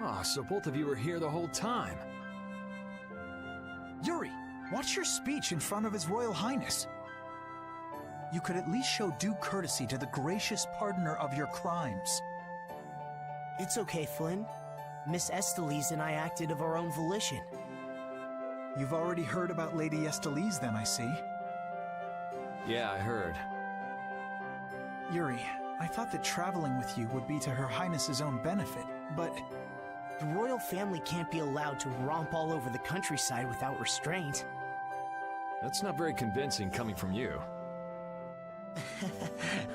Oh, so both of you were here the whole time. Yuri, what's your speech in front of His Royal Highness? You could at least show due courtesy to the gracious pardoner of your crimes. It's okay, Flynn. Miss Estelise and I acted of our own volition. You've already heard about Lady Estelise then, I see. Yeah, I heard. Yuri, I thought that traveling with you would be to Her Highness's own benefit, but... The royal family can't be allowed to romp all over the countryside without restraint. That's not very convincing coming from you.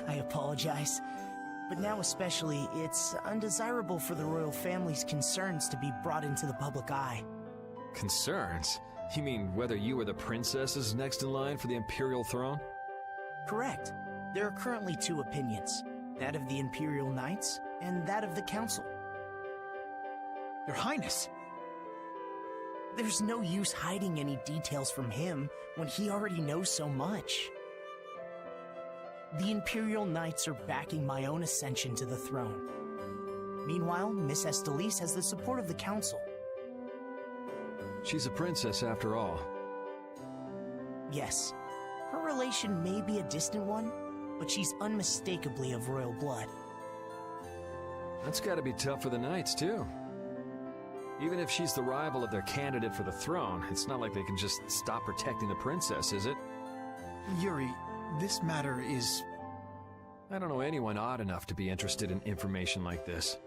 I apologize. But now especially, it's undesirable for the royal family's concerns to be brought into the public eye. Concerns? You mean whether you or the princess is next in line for the imperial throne? Correct. There are currently two opinions, that of the Imperial Knights and that of the Council. Your Highness! There's no use hiding any details from him when he already knows so much. The Imperial Knights are backing my own ascension to the throne. Meanwhile, Miss Estelise has the support of the Council. She's a princess after all. Yes, her relation may be a distant one, but she's unmistakably of royal blood. That's gotta be tough for the Knights, too. Even if she's the rival of their candidate for the throne, it's not like they can just stop protecting the princess, is it? Yuri, this matter is... I don't know anyone odd enough to be interested in information like this.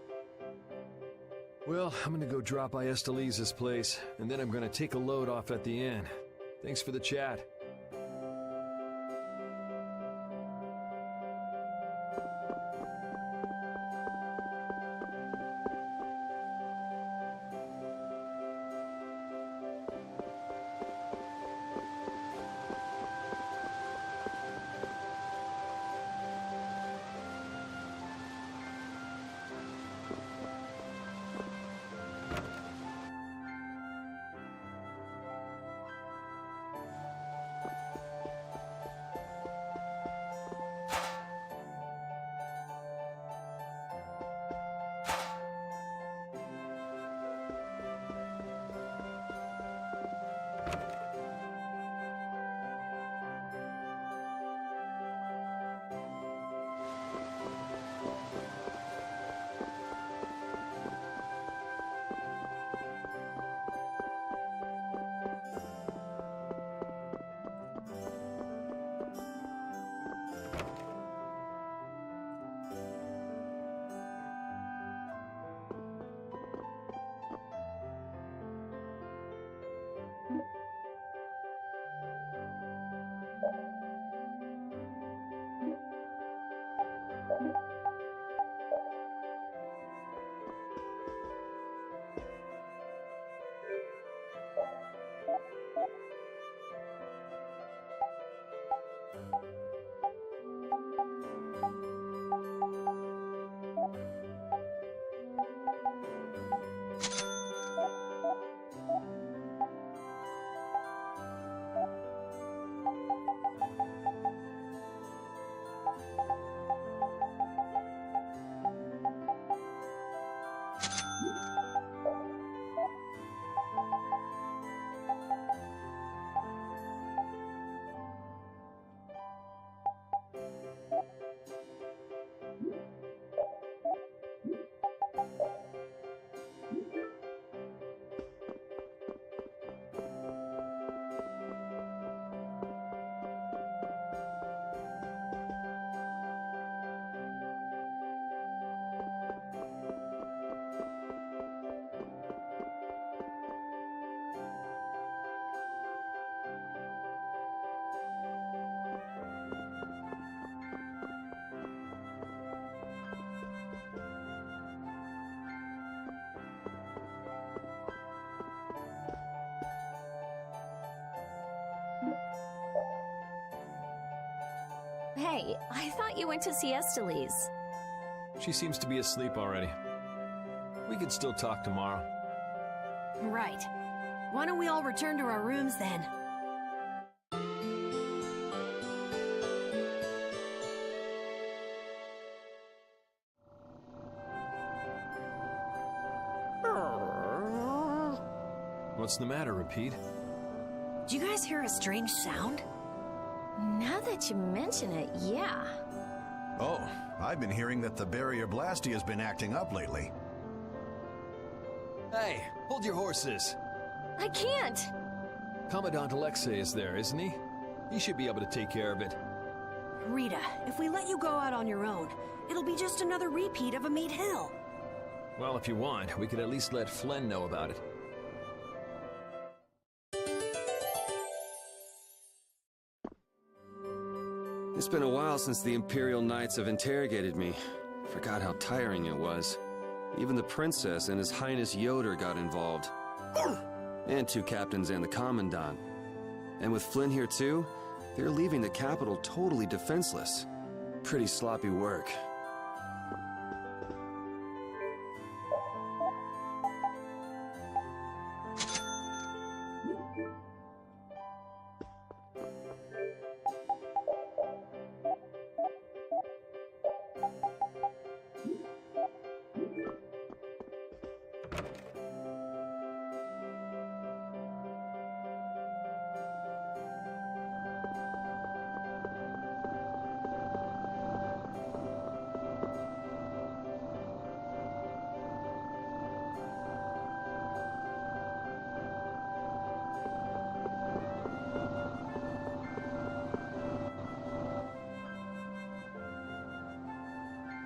Well, I'm gonna go drop by Estelise's place, and then I'm gonna take a load off at the inn. Thanks for the chat. Hey, I thought you went to see Estelise. She seems to be asleep already. We could still talk tomorrow. Right. Why don't we all return to our rooms then? What's the matter, Repeat? Did you guys hear a strange sound? Now that you mention it, yeah. Oh, I've been hearing that the barrier Blasty has been acting up lately. Hey, hold your horses. I can't! Commandant Alexei is there, isn't he? He should be able to take care of it. Rita, if we let you go out on your own, it'll be just another repeat of a Meat Hill. Well, if you want, we could at least let Flynn know about it. It's been a while since the Imperial Knights have interrogated me. Forgot how tiring it was. Even the Princess and His Highness Yoder got involved. And 2 captains and the Commandant. And with Flynn here too, they're leaving the capital totally defenseless. Pretty sloppy work.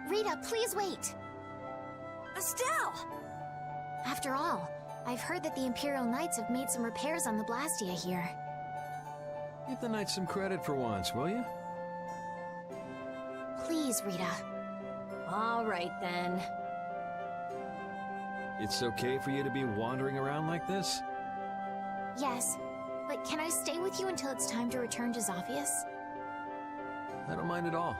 Rita, please wait. Estelle! After all, I've heard that the Imperial Knights have made some repairs on the Blastia here. Give the Knights some credit for once, will you? Please, Rita. All right, then. It's okay for you to be wandering around like this? Yes, but can I stay with you until it's time to return to Zophius? I don't mind at all.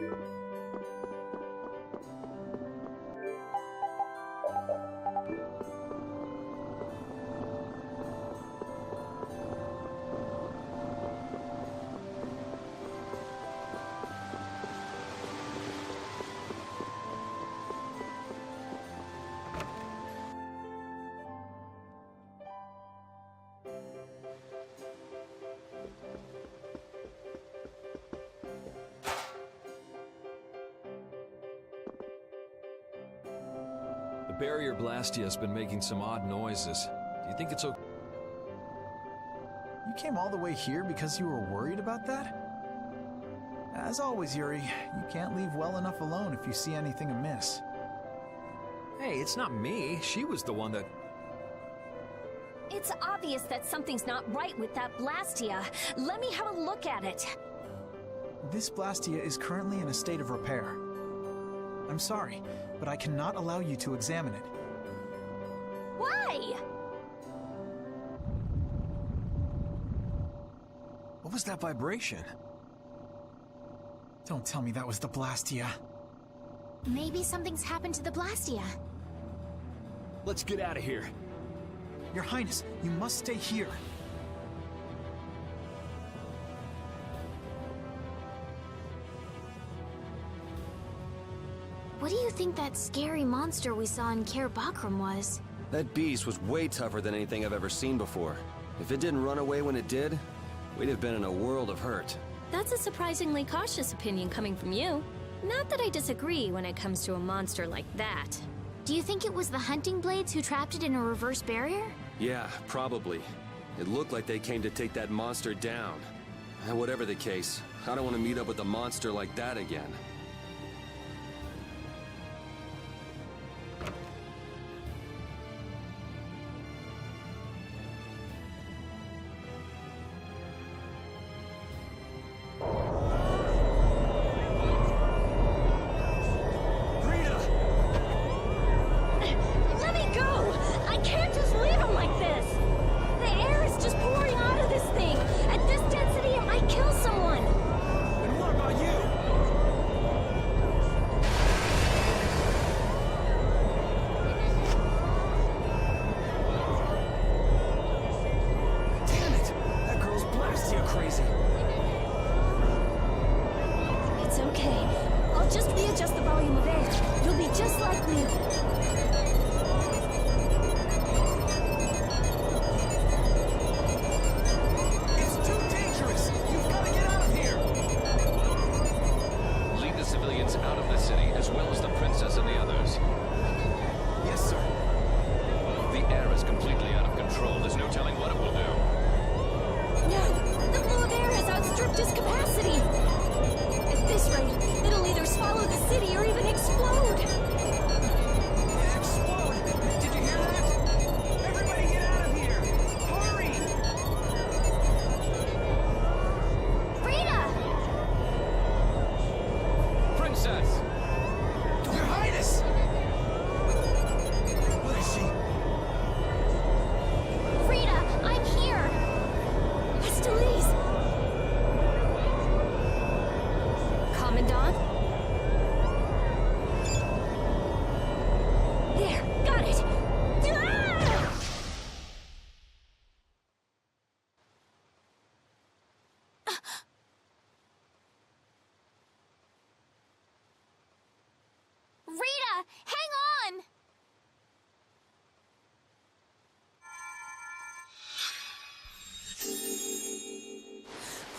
The barrier Blastia has been making some odd noises. Do you think it's okay? You came all the way here because you were worried about that? As always, Yuri, you can't leave well enough alone if you see anything amiss. Hey, it's not me. She was the one that... It's obvious that something's not right with that Blastia. Let me have a look at it. This Blastia is currently in a state of repair. I'm sorry, but I cannot allow you to examine it. Why? What was that vibration? Don't tell me that was the Blastia. Maybe something's happened to the Blastia. Let's get out of here. Your Highness, you must stay here. What do you think that scary monster we saw in Kaer Bakram was? That beast was way tougher than anything I've ever seen before. If it didn't run away when it did, we'd have been in a world of hurt. That's a surprisingly cautious opinion coming from you. Not that I disagree when it comes to a monster like that. Do you think it was the hunting blades who trapped it in a reverse barrier? Yeah, probably. It looked like they came to take that monster down. And whatever the case, I don't want to meet up with a monster like that again.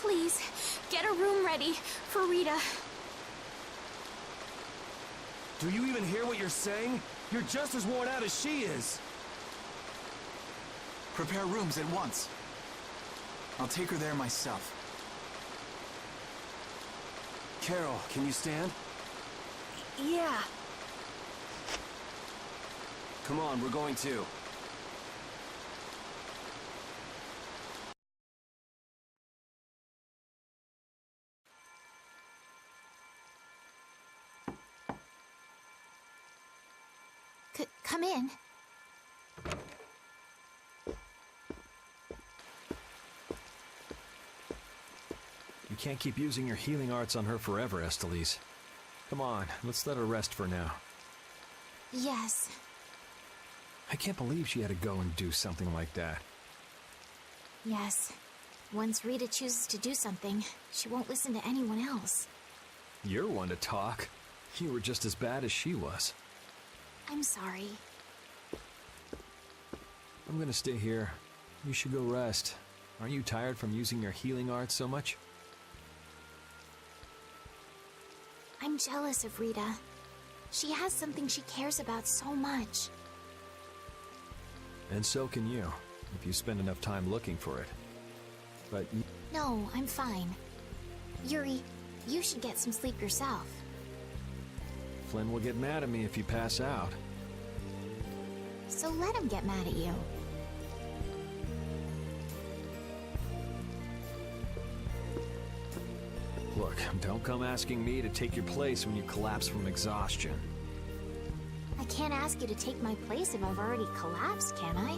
Please, get a room ready for Rita. Do you even hear what you're saying? You're just as worn out as she is. Prepare rooms at once. I'll take her there myself. Carol, can you stand? Yeah. Come on, we're going too. Come in. You can't keep using your healing arts on her forever, Esteliz. Come on, let's let her rest for now. Yes. I can't believe she had to go and do something like that. Yes. Once Rita chooses to do something, she won't listen to anyone else. You're one to talk. You were just as bad as she was. I'm sorry. I'm gonna stay here. You should go rest. Aren't you tired from using your healing arts so much? I'm jealous of Rita. She has something she cares about so much. And so can you, if you spend enough time looking for it. But No, I'm fine. Yuri, you should get some sleep yourself. Flynn will get mad at me if you pass out. So let him get mad at you. Look, don't come asking me to take your place when you collapse from exhaustion. I can't ask you to take my place if I've already collapsed, can I?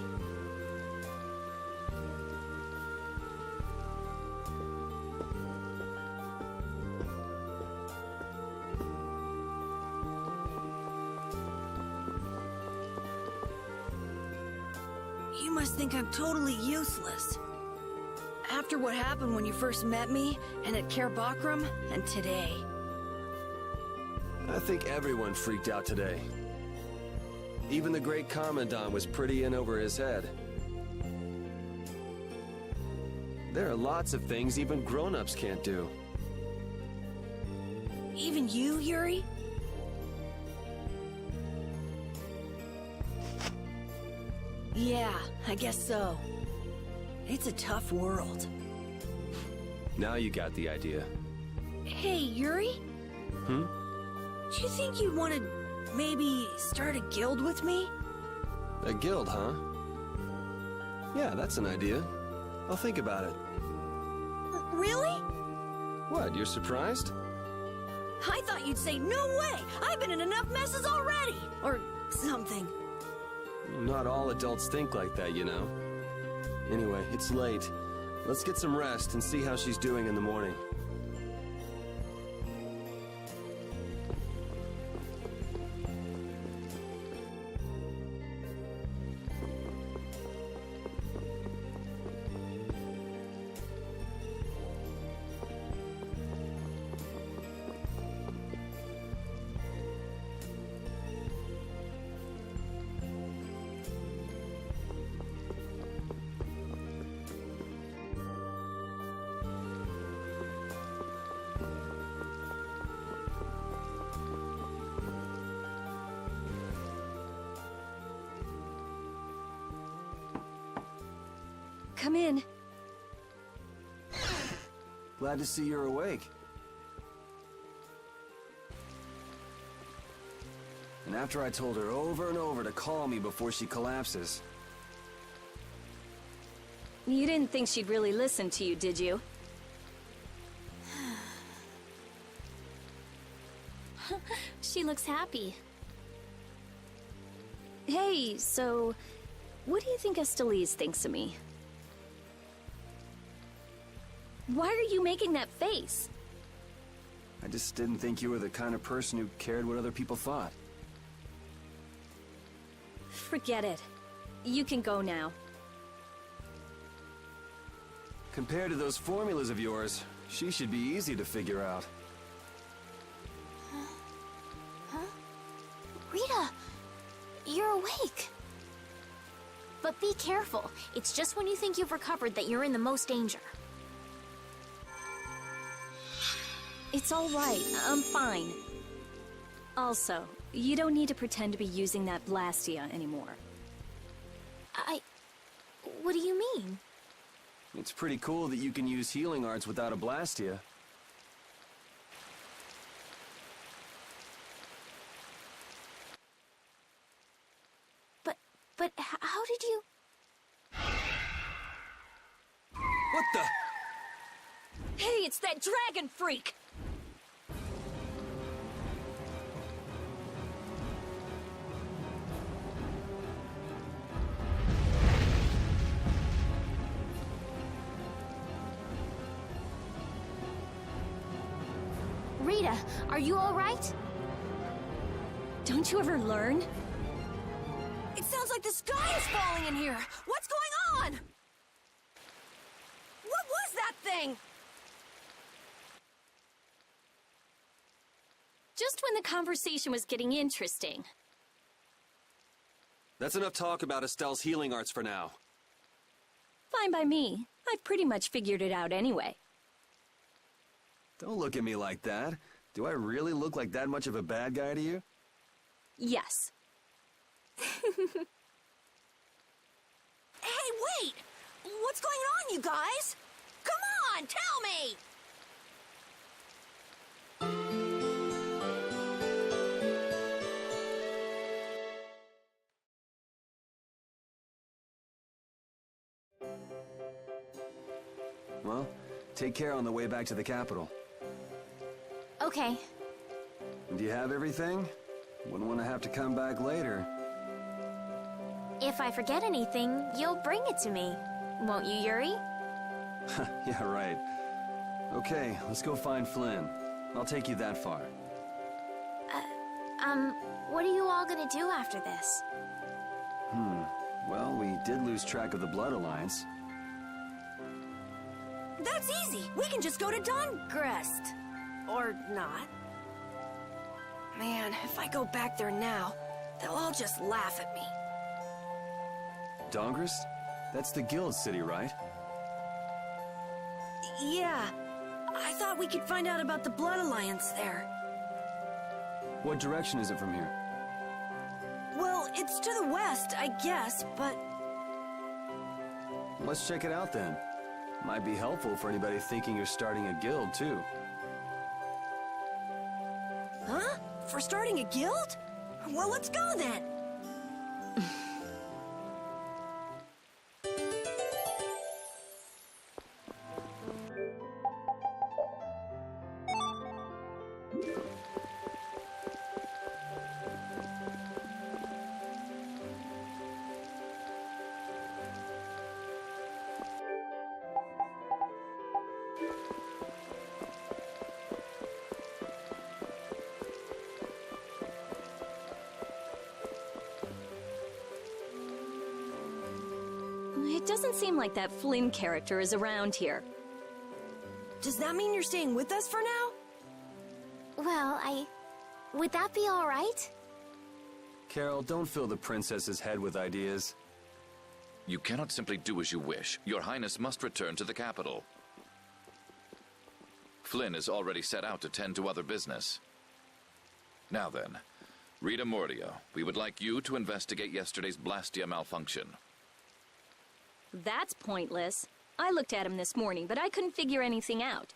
You must think I'm totally useless. After what happened when you first met me, and at Care Bakram, and today. I think everyone freaked out today. Even the great Commandant was pretty in over his head. There are lots of things even grown-ups can't do. Even you, Yuri? Yeah, I guess so. It's a tough world. Now you got the idea. Hey, Yuri? Hmm? Do you think you'd want to maybe start a guild with me? A guild, huh? Yeah, that's an idea. I'll think about it. Really? What, you're surprised? I thought you'd say, no way! I've been in enough messes already! Or something. Not all adults think like that, you know. Anyway, it's late. Let's get some rest and see how she's doing in the morning. Come in. Glad to see you're awake. And after I told her over and over to call me before she collapses. You didn't think she'd really listen to you, did you? She looks happy. Hey, so... what do you think Estelise thinks of me? Why are you making that face? I just didn't think you were the kind of person who cared what other people thought. Forget it. You can go now. Compared to those formulas of yours, she should be easy to figure out. Rita, you're awake. But be careful. It's just when you think you've recovered that you're in the most danger. It's all right. I'm fine. Also, you don't need to pretend to be using that Blastia anymore. What do you mean? It's pretty cool that you can use healing arts without a Blastia. But how did you... What the? Hey, it's that dragon freak! Rita, are you alright? Don't you ever learn? It sounds like the sky is falling in here. What's going on? What was that thing? Just when the conversation was getting interesting. That's enough talk about Estelle's healing arts for now. Fine by me. I've pretty much figured it out anyway. Don't look at me like that. Do I really look like that much of a bad guy to you? Yes. Hey, wait! What's going on, you guys? Come on, tell me! Well, take care on the way back to the capital. Okay. Do you have everything? Wouldn't want to have to come back later. If I forget anything, you'll bring it to me. Won't you, Yuri? Yeah, right. Okay, let's go find Flynn. I'll take you that far. What are you all gonna do after this? Well, we did lose track of the Blood Alliance. That's easy. We can just go to Dawngrest. Or not. Man, if I go back there now, they'll all just laugh at me. Dawngrest? That's the guild city, right? Yeah. I thought we could find out about the Blood Alliance there. What direction is it from here? Well, it's to the west, I guess, but... Let's check it out then. Might be helpful for anybody thinking you're starting a guild, too. Huh? For starting a guild? Well, let's go then. It doesn't seem like that Flynn character is around here. Does that mean you're staying with us for now? Well, would that be alright? Carol, don't fill the princess's head with ideas. You cannot simply do as you wish. Your Highness must return to the capital. Flynn is already set out to tend to other business. Now then, Rita Mordia, we would like you to investigate yesterday's Blastia malfunction. That's pointless. I looked at him this morning, but I couldn't figure anything out.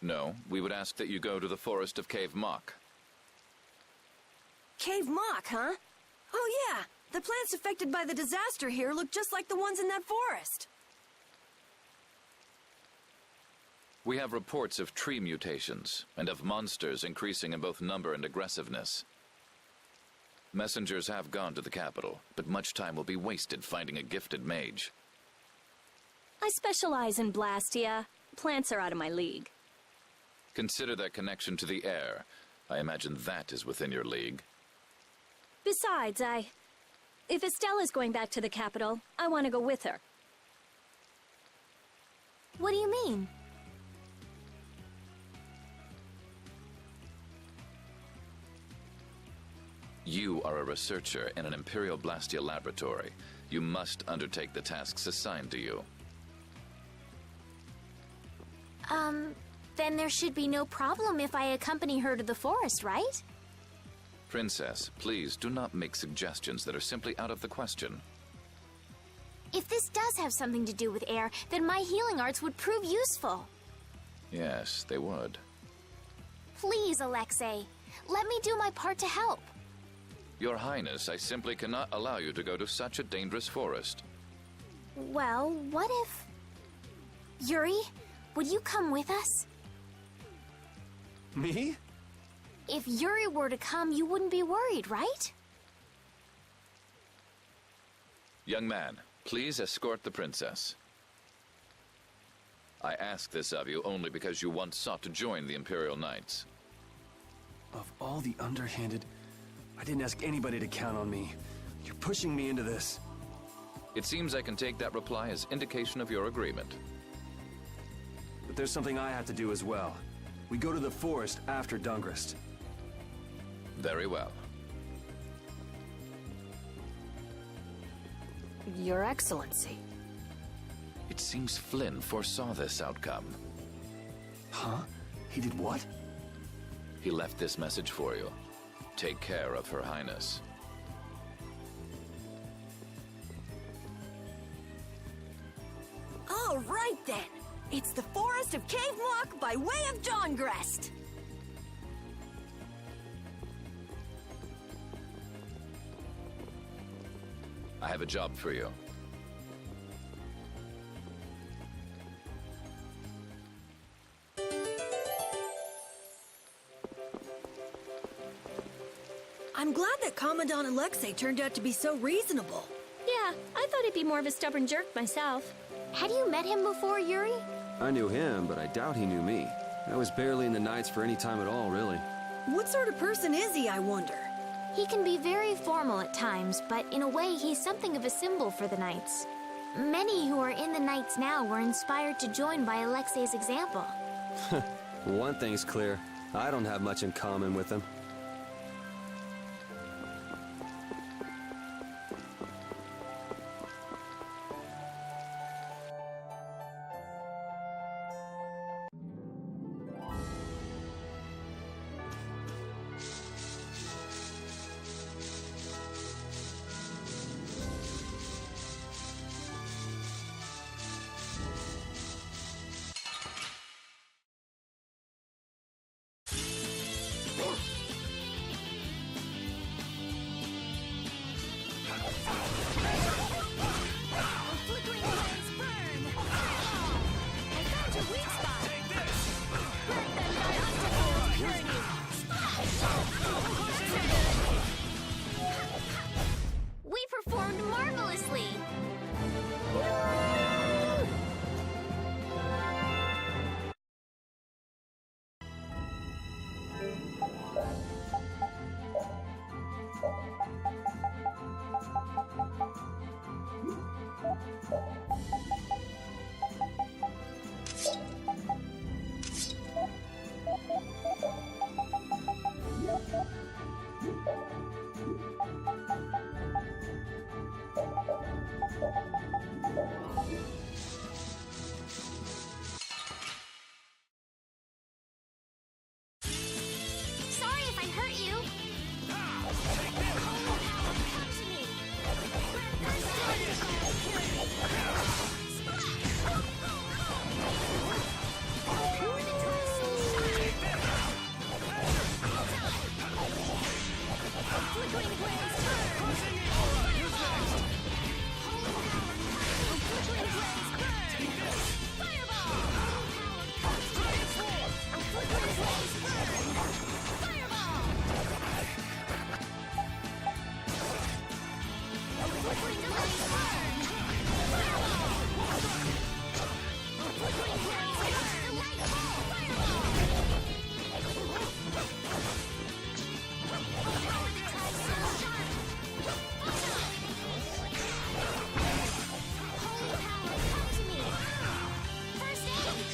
No, we would ask that you go to the forest of Cave Mock. Cave Mock, huh? Oh yeah, the plants affected by the disaster here look just like the ones in that forest. We have reports of tree mutations, and of monsters increasing in both number and aggressiveness. Messengers have gone to the capital, but much time will be wasted finding a gifted mage. I specialize in Blastia. Plants are out of my league. Consider their connection to the air. I imagine that is within your league. Besides, if Estelle is going back to the capital, I want to go with her. What do you mean? You are a researcher in an Imperial Blastia laboratory. You must undertake the tasks assigned to you. Then there should be no problem if I accompany her to the forest, right? Princess, please do not make suggestions that are simply out of the question. If this does have something to do with air, then my healing arts would prove useful. Yes, they would. Please, Alexei, let me do my part to help. Your Highness, I simply cannot allow you to go to such a dangerous forest. Well, what if... Yuri, would you come with us? Me? If Yuri were to come, you wouldn't be worried, right? Young man, please escort the princess. I ask this of you only because you once sought to join the Imperial Knights. Of all the underhanded... I didn't ask anybody to count on me. You're pushing me into this. It seems I can take that reply as indication of your agreement. But there's something I have to do as well. We go to the forest after Dungrist. Very well. Your Excellency. It seems Flynn foresaw this outcome. Huh? He did what? He left this message for you. Take care of Her Highness. All right then. It's the Forest of Cavemock by way of Dawngrest. I have a job for you. I'm glad that Commandant Alexei turned out to be so reasonable. Yeah, I thought he'd be more of a stubborn jerk myself. Had you met him before, Yuri? I knew him, but I doubt he knew me. I was barely in the Knights for any time at all, really. What sort of person is he, I wonder? He can be very formal at times, but in a way he's something of a symbol for the Knights. Many who are in the Knights now were inspired to join by Alexei's example. One thing's clear. I don't have much in common with him. We performed marvelously! Sorry if I hurt you. Holy power, come to me. Flickering blaze, turn. Fireball. Holy power, flickering blaze, burn. Fireball. Transform. Flickering blaze, burn. Fireball. Flickering blaze, burn. Fireball. Flickering blaze, burn. Light ball. Fireball. Power that tries so sharp. Holy power, come to me. First aid.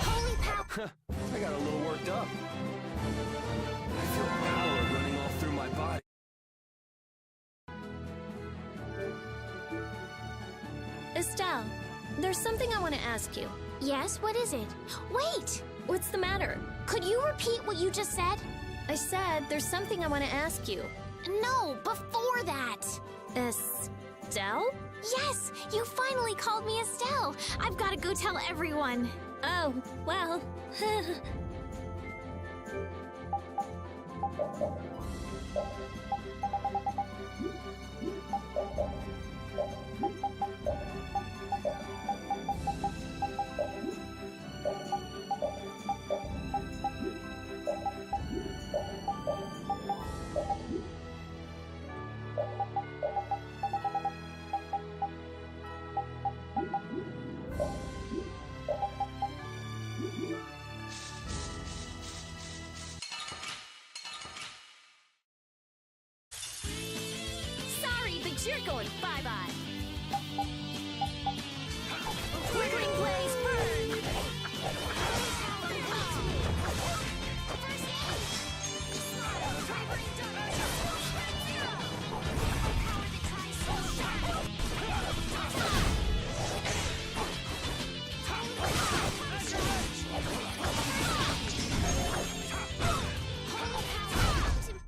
Holy power. I got a little worked up. I feel power running all through my body. Estelle, there's something I want to ask you. Yes, what is it? Wait! What's the matter? Could you repeat what you just said? I said there's something I want to ask you. No, before that. Estelle? Yes, you finally called me Estelle. I've got to go tell everyone. Oh, well. You're going bye-bye. Flickering blaze, burn!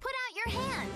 Put out your hand.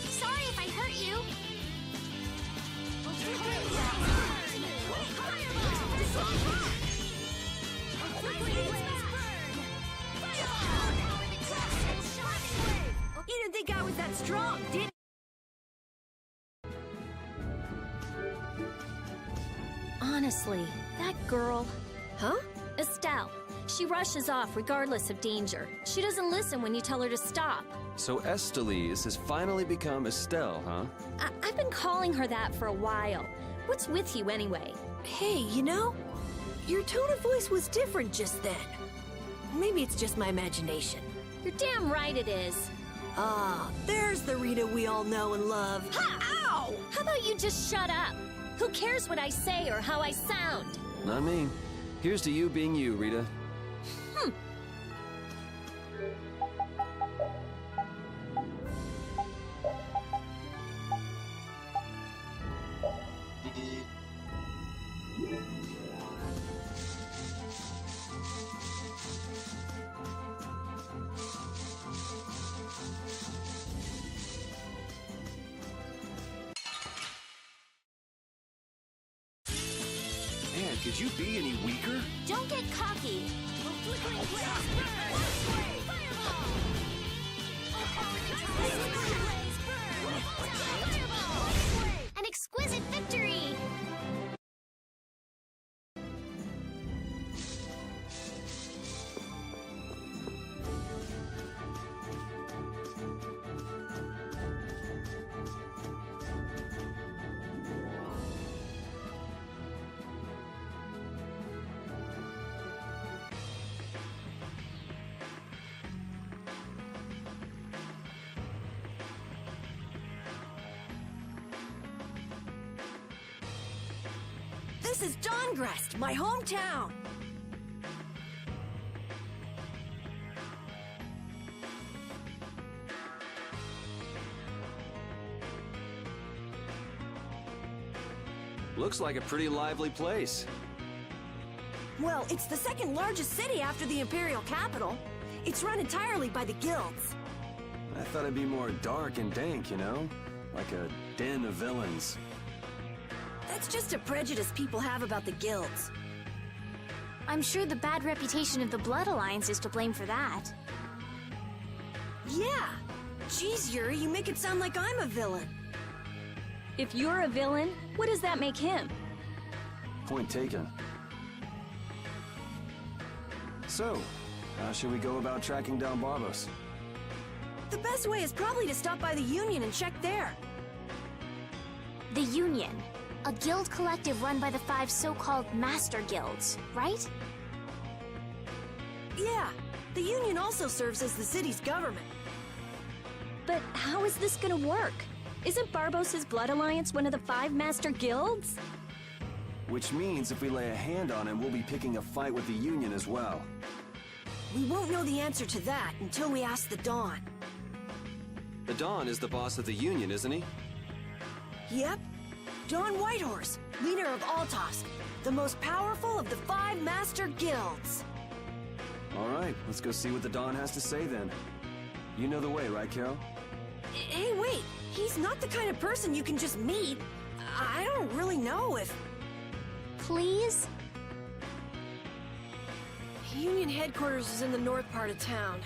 Sorry if I hurt you. You didn't think I was that strong, did you? Honestly, that girl... Huh? Estelle. She rushes off regardless of danger. She doesn't listen when you tell her to stop. So Estelise has finally become Estelle, huh? I've been calling her that for a while. What's with you anyway? Hey, you know, your tone of voice was different just then. Maybe it's just my imagination. You're damn right it is. Ah, there's the Rita we all know and love. Ha! Ow! How about you just shut up? Who cares what I say or how I sound? Not me. Here's to you being you, Rita. Man, could you be any weaker? Don't get cocky. An exquisite victory! This is Dawngrest, my hometown. Looks like a pretty lively place. Well, it's the second largest city after the Imperial capital. It's run entirely by the guilds. I thought it'd be more dark and dank, you know? Like a den of villains. That's just a prejudice people have about the guilds. I'm sure the bad reputation of the Blood Alliance is to blame for that. Yeah. Geez, Yuri, you make it sound like I'm a villain. If you're a villain, what does that make him? Point taken. So, how should we go about tracking down Barbos? The best way is probably to stop by the Union and check there. The Union. A guild collective run by the 5 so-called Master Guilds, right? Yeah. The Union also serves as the city's government. But how is this gonna work? Isn't Barbos' Blood Alliance one of the 5 Master Guilds? Which means if we lay a hand on him, we'll be picking a fight with the Union as well. We won't know the answer to that until we ask the Dawn. The Dawn is the boss of the Union, isn't he? Yep. Dawn Whitehorse, leader of Altosk, the most powerful of the 5 Master Guilds. All right, let's go see what the Dawn has to say then. You know the way, right, Carol? Hey, wait. He's not the kind of person you can just meet. I don't really know if... please? Union headquarters is in the north part of town.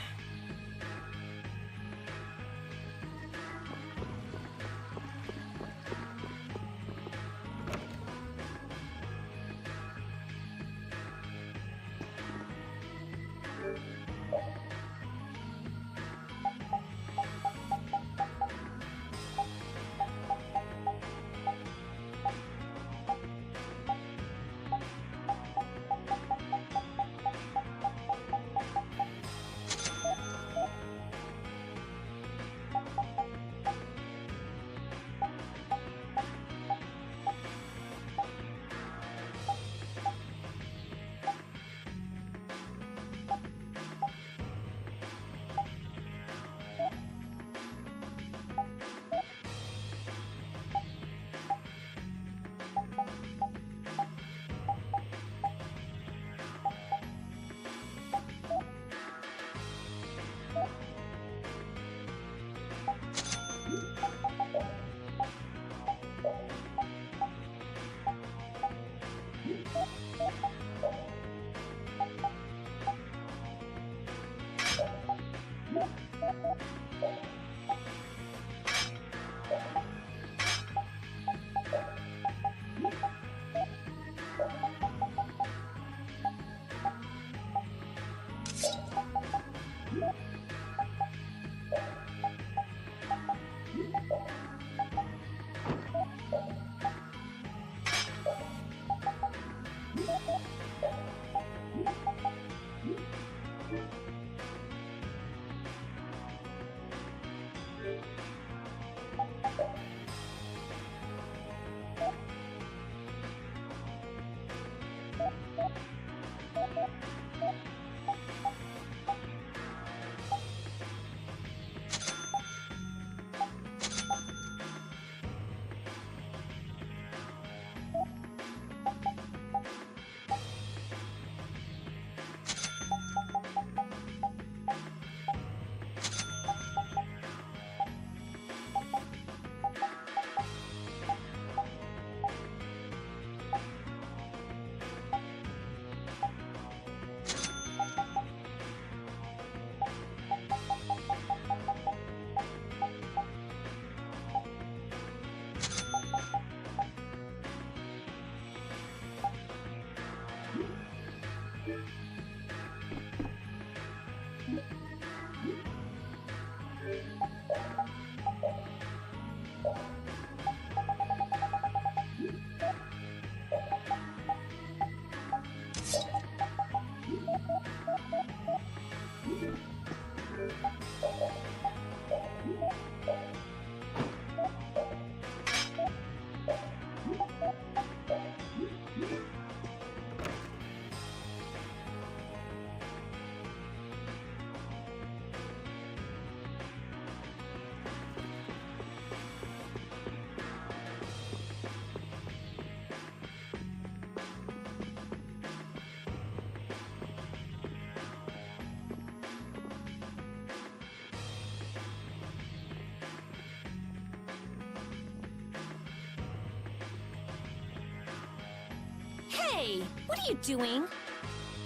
Hey, what are you doing?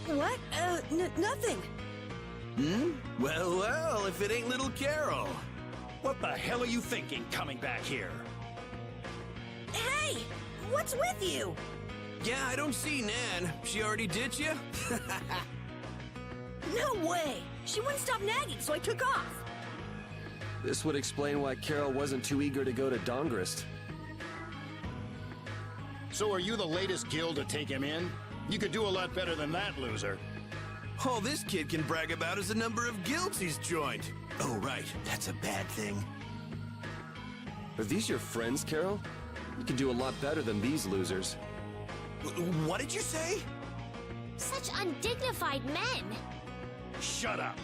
What? Nothing. Well, well, if it ain't little Carol. What the hell are you thinking coming back here? Hey! What's with you? Yeah, I don't see Nan. She already ditched you? No way! She wouldn't stop nagging, so I took off. This would explain why Carol wasn't too eager to go to Dongrist. So are you the latest guild to take him in? You could do a lot better than that, loser. All this kid can brag about is the number of guilds he's joined. Oh, right. That's a bad thing. Are these your friends, Carol? You can do a lot better than these losers. What did you say? Such undignified men. Shut up.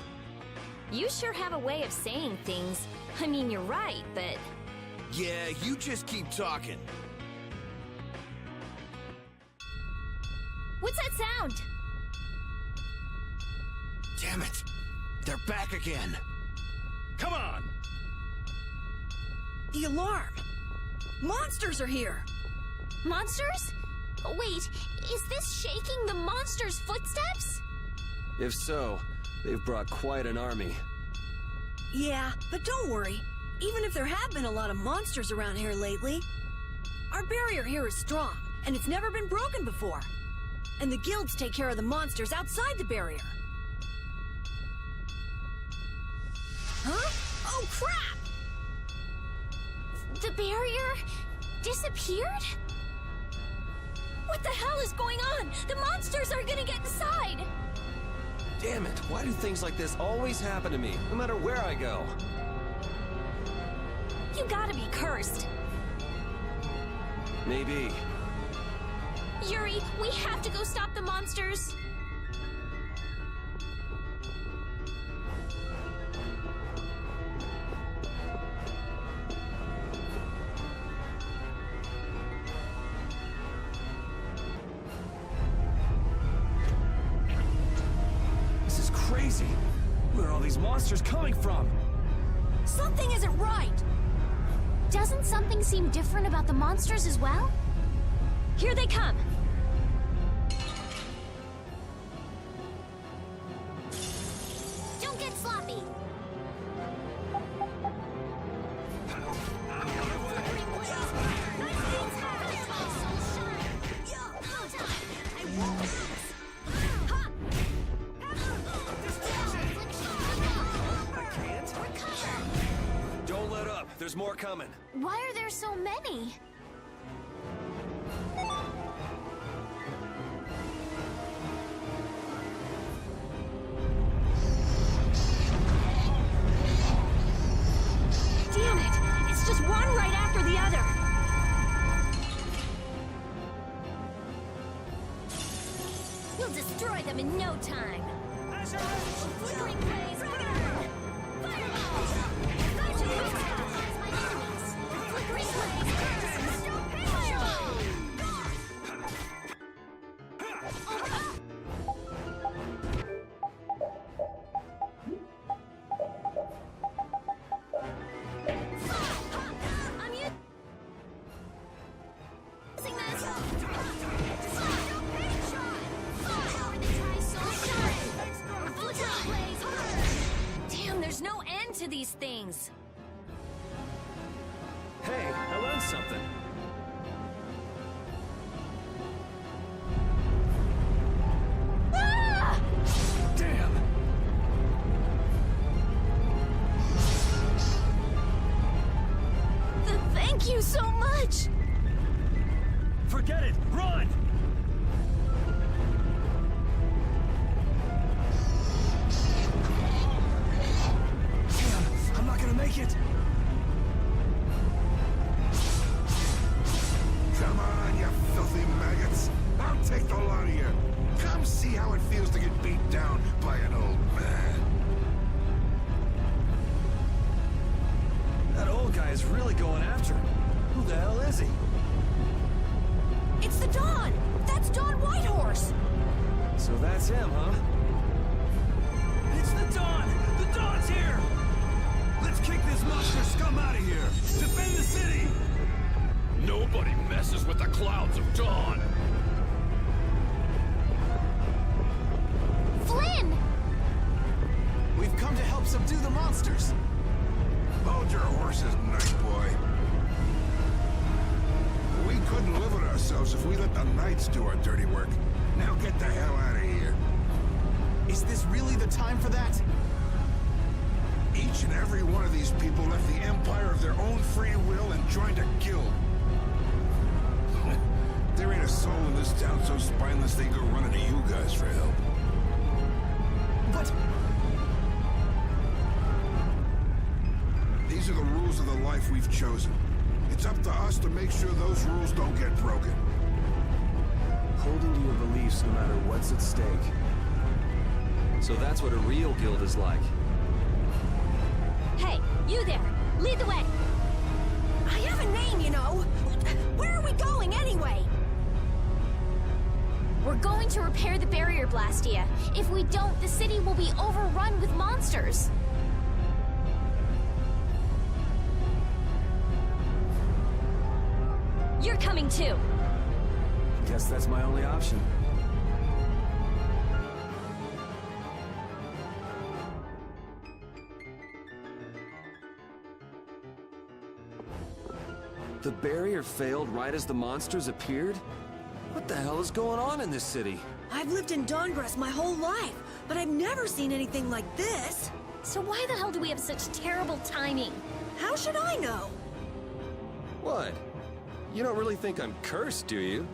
You sure have a way of saying things. I mean, you're right, but... Yeah, you just keep talking. What's that sound? Damn it. They're back again. Come on! The alarm! Monsters are here! Monsters? Wait, is this shaking the monster's footsteps? If so, they've brought quite an army. Yeah, but don't worry. Even if there have been a lot of monsters around here lately, our barrier here is strong, and it's never been broken before. And the guilds take care of the monsters outside the barrier. Huh? Oh, crap! The barrier disappeared? What the hell is going on? The monsters are gonna get inside! Damn it, why do things like this always happen to me, no matter where I go? You gotta be cursed. Maybe. Yuri, we have to go stop the monsters. This is crazy. Where are all these monsters coming from? Something isn't right! Doesn't something seem different about the monsters as well? Here they come! Don't get sloppy! Don't let up, there's more coming. Why are there so many? Damn it! It's just one right after the other! We'll destroy them in no time! Flickering blaze, burn! Fireball! My enemies! Flickering blaze, burn! Fireball! I'm using this! Damn, there's no end to these things! Hey, I learned something. Ah! Damn! Thank you so much! Forget it! Run! Damn, I'm not gonna make it! Come on, you filthy maggots! I'll take the lot of you! Come see how it feels to get beat down by an old man! That old guy is really going after him. Who the hell is he? It's the Dawn! That's Dawn Whitehorse! So that's him, huh? It's the Dawn! The Dawn's here! Let's kick this monster scum out of here! Defend the city! Nobody messes with the clouds of dawn! Flynn! We've come to help subdue the monsters. Hold your horses, night boy. We couldn't live with ourselves if we let the knights do our dirty work. Now get the hell out of here. Is this really the time for that? Each and every one of these people left the Empire of their own free will and joined a guild. There ain't a soul in this town so spineless they go running to you guys for help. But these are the rules of the life we've chosen. It's up to us to make sure those rules don't get broken. Holding to your beliefs no matter what's at stake. So that's what a real guild is like. Hey, you there! Lead the way! I have a name, you know! Where are we going, anyway? We're going to repair the barrier Blastia. If we don't, the city will be overrun with monsters. You're coming too! Guess that's my only option. The barrier failed right as the monsters appeared? What the hell is going on in this city? I've lived in Dawngrass my whole life, but I've never seen anything like this. So why the hell do we have such terrible timing? How should I know? What? You don't really think I'm cursed, do you?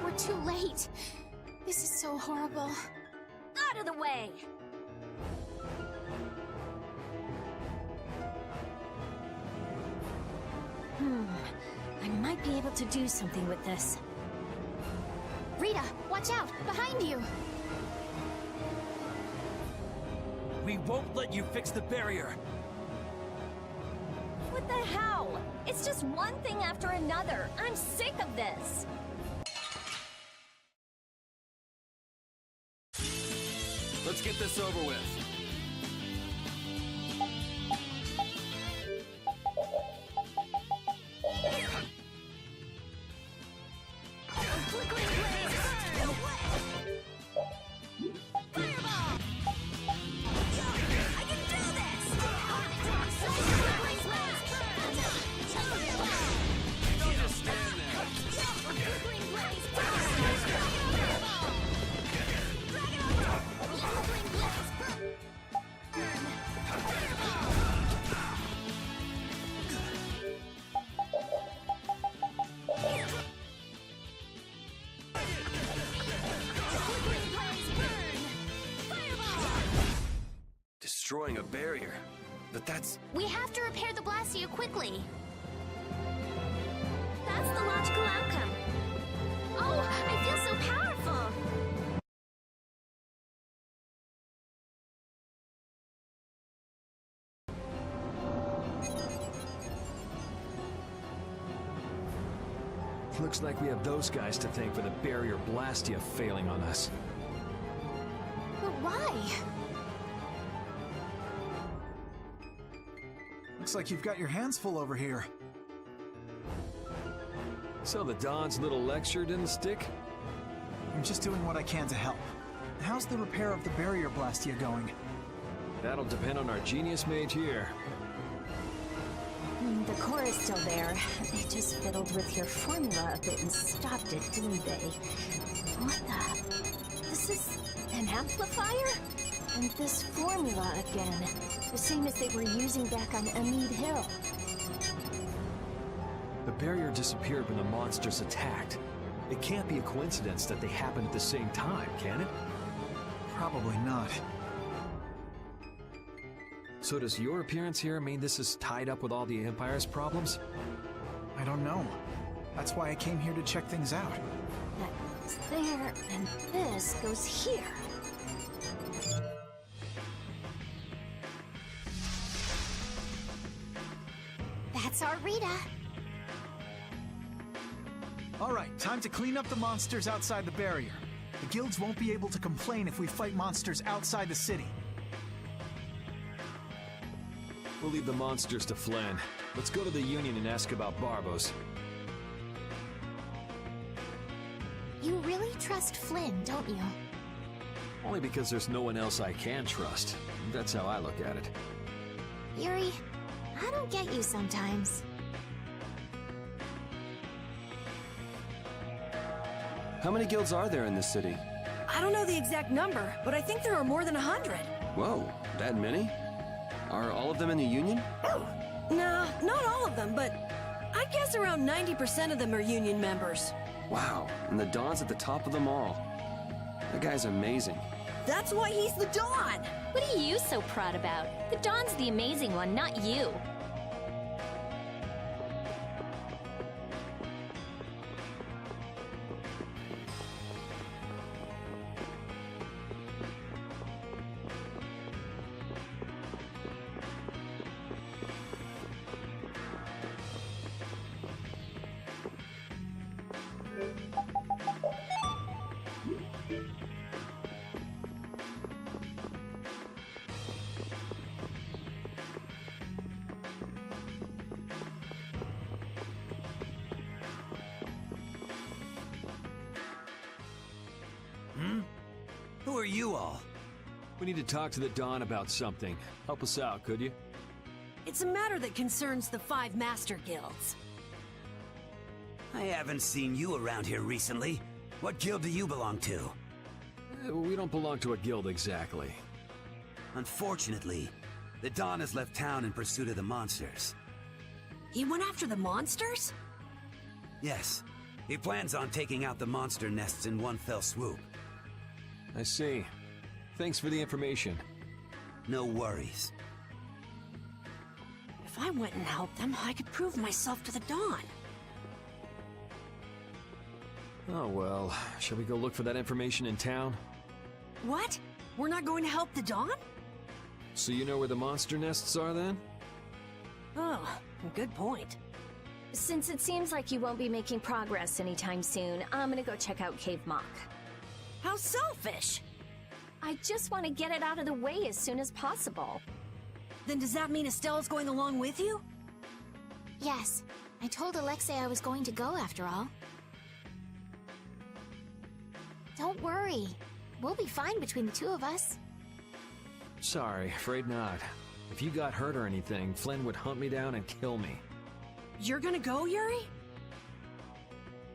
We're too late. This is so horrible. Out of the way! I might be able to do something with this. Rita, watch out! Behind you! We won't let you fix the barrier! What the hell? It's just one thing after another. I'm sick of this. Let's get this over with. Destroying a barrier. But that's... We have to repair the Blastia quickly. That's the logical outcome. Oh, I feel so powerful. Looks like we have those guys to thank for the barrier Blastia failing on us. But why? Looks like you've got your hands full over here. So the Don's little lecture didn't stick? I'm just doing what I can to help. How's the repair of the barrier Blastia going? That'll depend on our genius mage here. The core is still there. They just fiddled with your formula a bit and stopped it, didn't they? What the? This is an amplifier? And this formula again. The same as they were using back on Amid Hill. The barrier disappeared when the monsters attacked. It can't be a coincidence that they happened at the same time, can it? Probably not. So does your appearance here mean this is tied up with all the Empire's problems? I don't know. That's why I came here to check things out. That's there, and this goes here. That's our Rita. All right, time to clean up the monsters outside the barrier. The guilds won't be able to complain if we fight monsters outside the city. We'll leave the monsters to Flynn. Let's go to the Union and ask about Barbos. You really trust Flynn, don't you? Only because there's no one else I can trust. That's how I look at it. Yuri, I don't get you sometimes. How many guilds are there in this city? I don't know the exact number, but I think there are more than 100. Whoa, that many? Are all of them in the Union? Nah, not all of them, but I'd guess around 90% of them are Union members. Wow, and the Dawn's at the top of them all. That guy's amazing. That's why he's the Dawn! What are you so proud about? The Dawn's the amazing one, not you. Who are you all? We need to talk to the Dawn about something. Help us out, could you? It's a matter that concerns the 5 Master Guilds. I haven't seen you around here recently. What guild do you belong to? We don't belong to a guild exactly. Unfortunately, the Dawn has left town in pursuit of the monsters. He went after the monsters? Yes. He plans on taking out the monster nests in one fell swoop. I see. Thanks for the information. No worries. If I went and helped them, I could prove myself to the Dawn. Oh well, shall we go look for that information in town? What? We're not going to help the Dawn? So you know where the monster nests are then? Oh, good point. Since it seems like you won't be making progress anytime soon, I'm gonna go check out Cave Mock. How selfish! I just want to get it out of the way as soon as possible. Then does that mean Estella's going along with you? Yes, I told Alexei I was going to go after all. Don't worry. We'll be fine between the two of us. Sorry, afraid not. If you got hurt or anything, Flynn would hunt me down and kill me. You're gonna go, Yuri?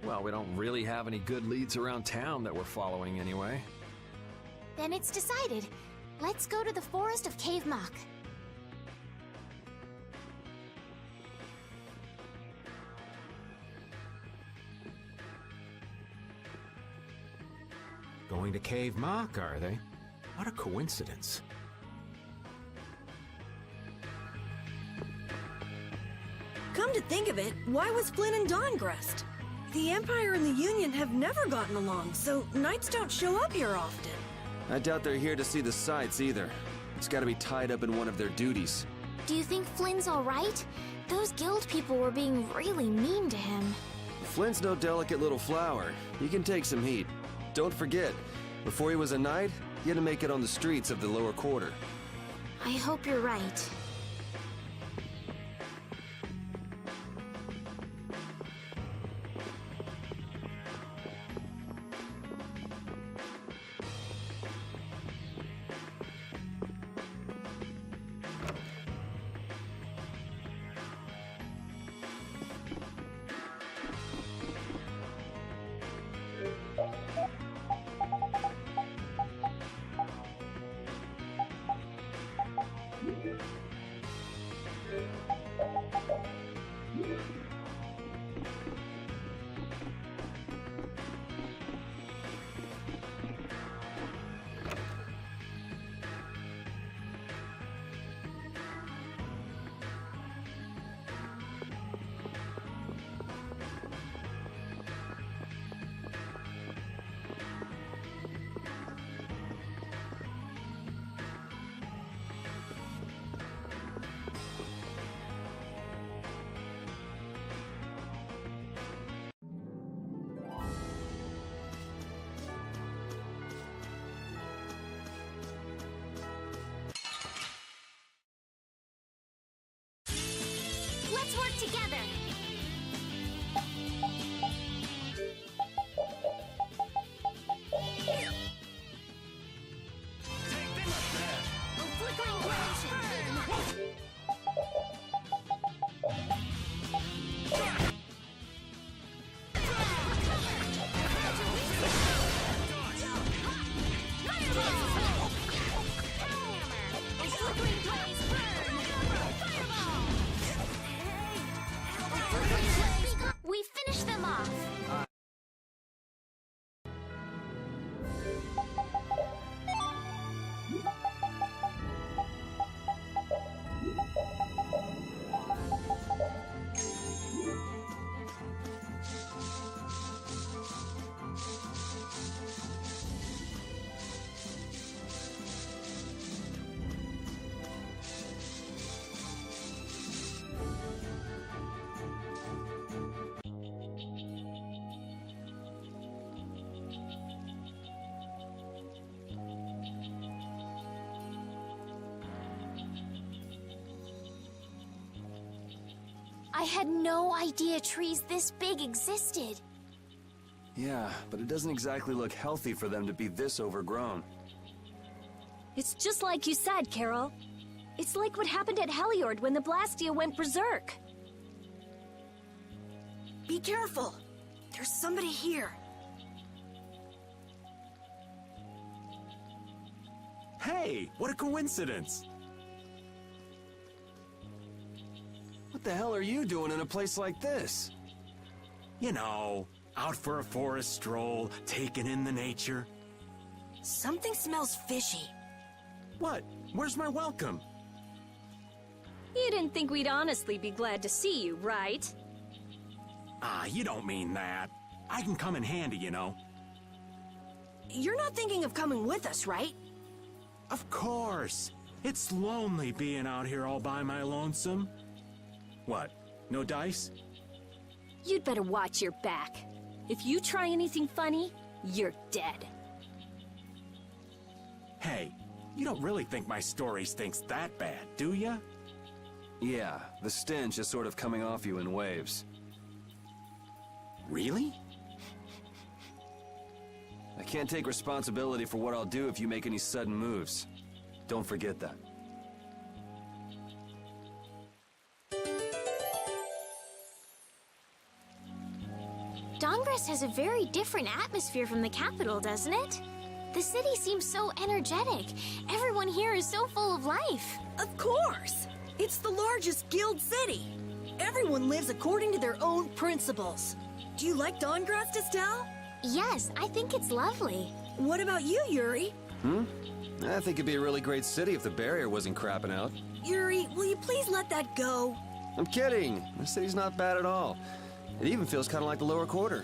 Well, we don't really have any good leads around town that we're following anyway. Then it's decided. Let's go to the forest of Cave Mock. Going to Cave Mock, are they? What a coincidence. Come to think of it, why was Flynn and Dawngrest? The Empire and the Union have never gotten along, so knights don't show up here often. I doubt they're here to see the sights either. It's gotta be tied up in one of their duties. Do you think Flynn's alright? Those guild people were being really mean to him. Flynn's no delicate little flower. He can take some heat. Don't forget, before he was a knight, he had to make it on the streets of the lower quarter. I hope you're right. Let's work together! A flickering creation! A flickering blaze burn! Fireball! We finished them off! I had no idea trees this big existed. Yeah, but it doesn't exactly look healthy for them to be this overgrown. It's just like you said, Carol. It's like what happened at Heliord when the Blastia went berserk. Be careful! There's somebody here. Hey, what a coincidence! What the hell are you doing in a place like this? You know, out for a forest stroll, taking in the nature. Something smells fishy. What? Where's my welcome? You didn't think we'd honestly be glad to see you, right? Ah, you don't mean that. I can come in handy, you know. You're not thinking of coming with us, right? Of course. It's lonely being out here all by my lonesome. What? No dice? You'd better watch your back. If you try anything funny, you're dead. Hey, you don't really think my story stinks that bad, do ya? Yeah, the stench is sort of coming off you in waves. Really? I can't take responsibility for what I'll do if you make any sudden moves. Don't forget that. Dongress has a very different atmosphere from the capital, doesn't it? The city seems so energetic. Everyone here is so full of life. Of course! It's the largest guild city. Everyone lives according to their own principles. Do you like Dongrass, Estelle? Yes, I think it's lovely. What about you, Yuri? I think it'd be a really great city if the barrier wasn't crapping out. Yuri, will you please let that go? I'm kidding. The city's not bad at all. It even feels kind of like the lower quarter.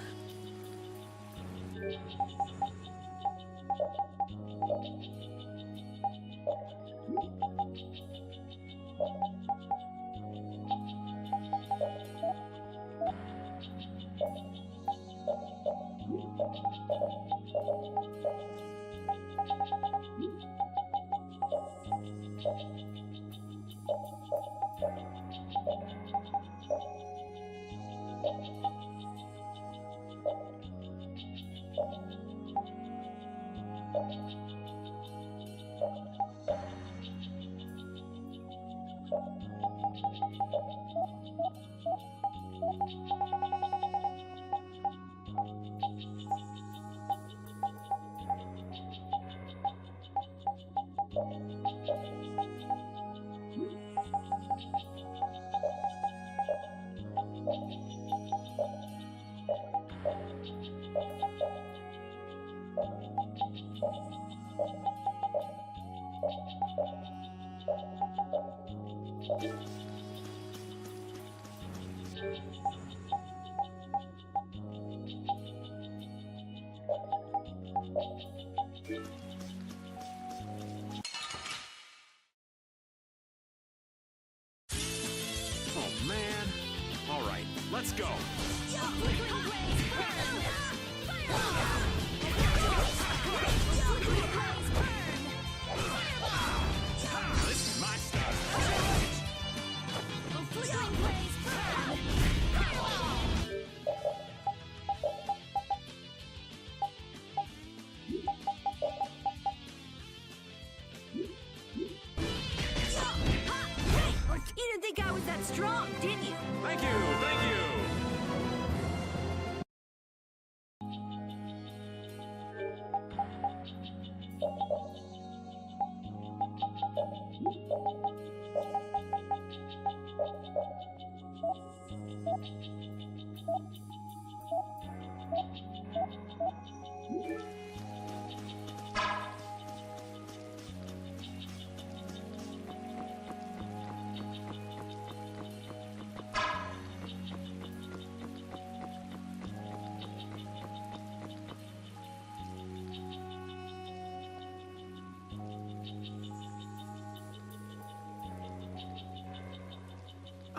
Oh, man. All right, let's go. This is my style. You didn't think I was that strong, did you? Thank you, thank you.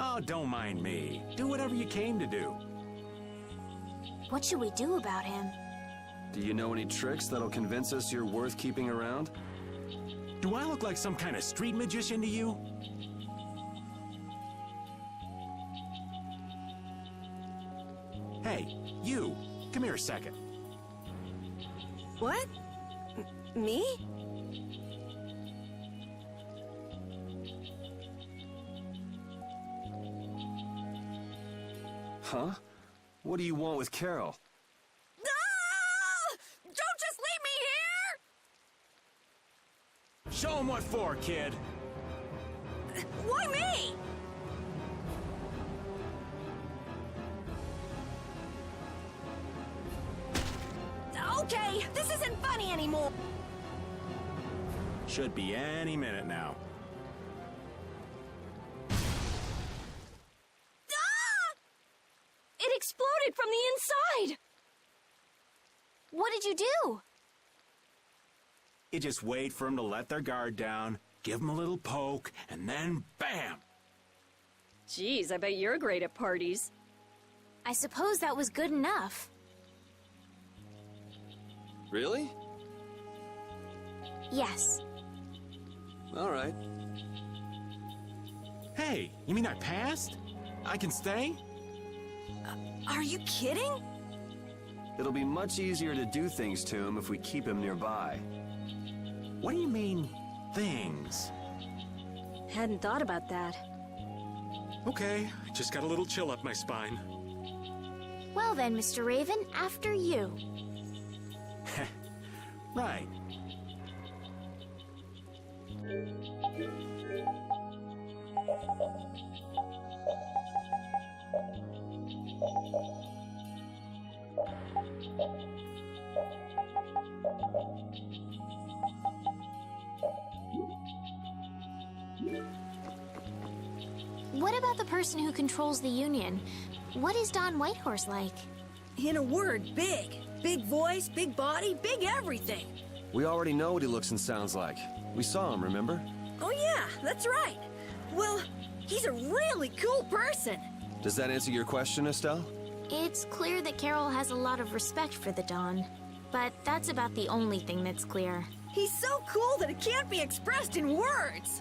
Oh, don't mind me. Do whatever you came to do. What should we do about him? Do you know any tricks that'll convince us you're worth keeping around? Do I look like some kind of street magician to you? Hey, you. Come here a second. What? Me? Huh? What do you want with Carol? Ah! Don't just leave me here! Show him what for, kid. Why me? Okay, this isn't funny anymore. Should be any minute now. It exploded from the inside! What did you do? You just wait for them to let their guard down, give them a little poke, and then bam! Geez, I bet you're great at parties. I suppose that was good enough. Really? Yes. All right. Hey, you mean I passed? I can stay? Are you kidding? It'll be much easier to do things to him if we keep him nearby. What do you mean, things? Hadn't thought about that. Okay, I just got a little chill up my spine. Well then, Mr. Raven, after you. Right. What about the person who controls the Union? What is Don Whitehorse like? In a word, big. Big voice, big body, big everything. We already know what he looks and sounds like. We saw him, remember? Oh yeah, that's right. Well, he's a really cool person. Does that answer your question, Estelle? It's clear that Carol has a lot of respect for the Don. But that's about the only thing that's clear. He's so cool that it can't be expressed in words.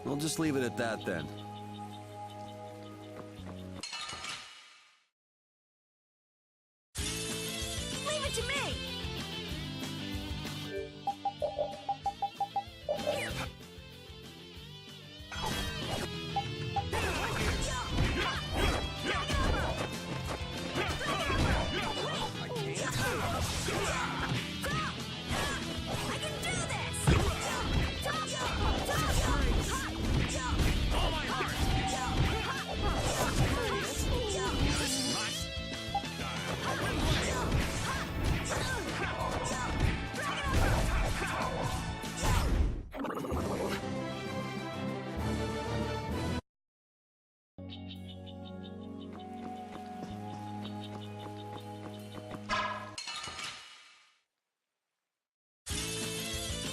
We'll just leave it at that then. Leave it to me.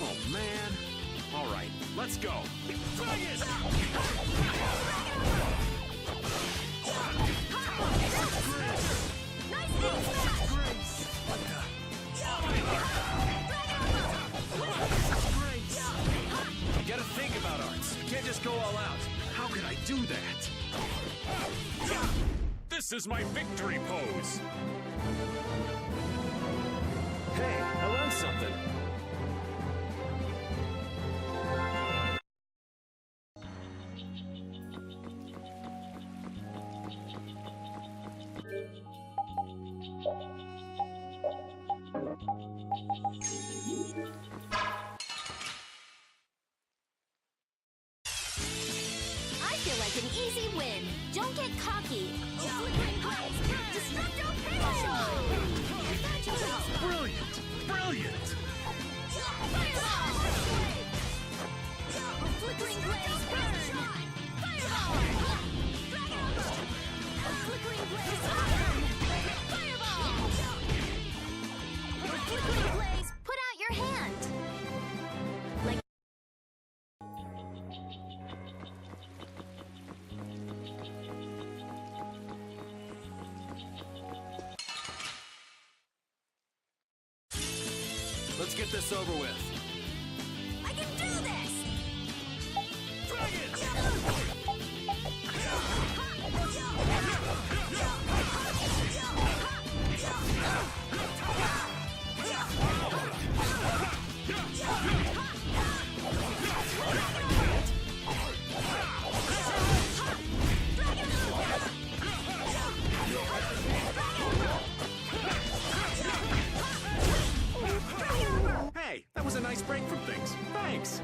Oh, man. All right, let's go. You gotta think about arts. You can't just go all out. How could I do that? This is my victory pose. Hey, I learned something. I feel like an easy win. Don't get cocky. Brilliant! Brilliant! Put out your hand. Like Let's get this over with. I can do this. Hey, that was a nice break from things. Thanks.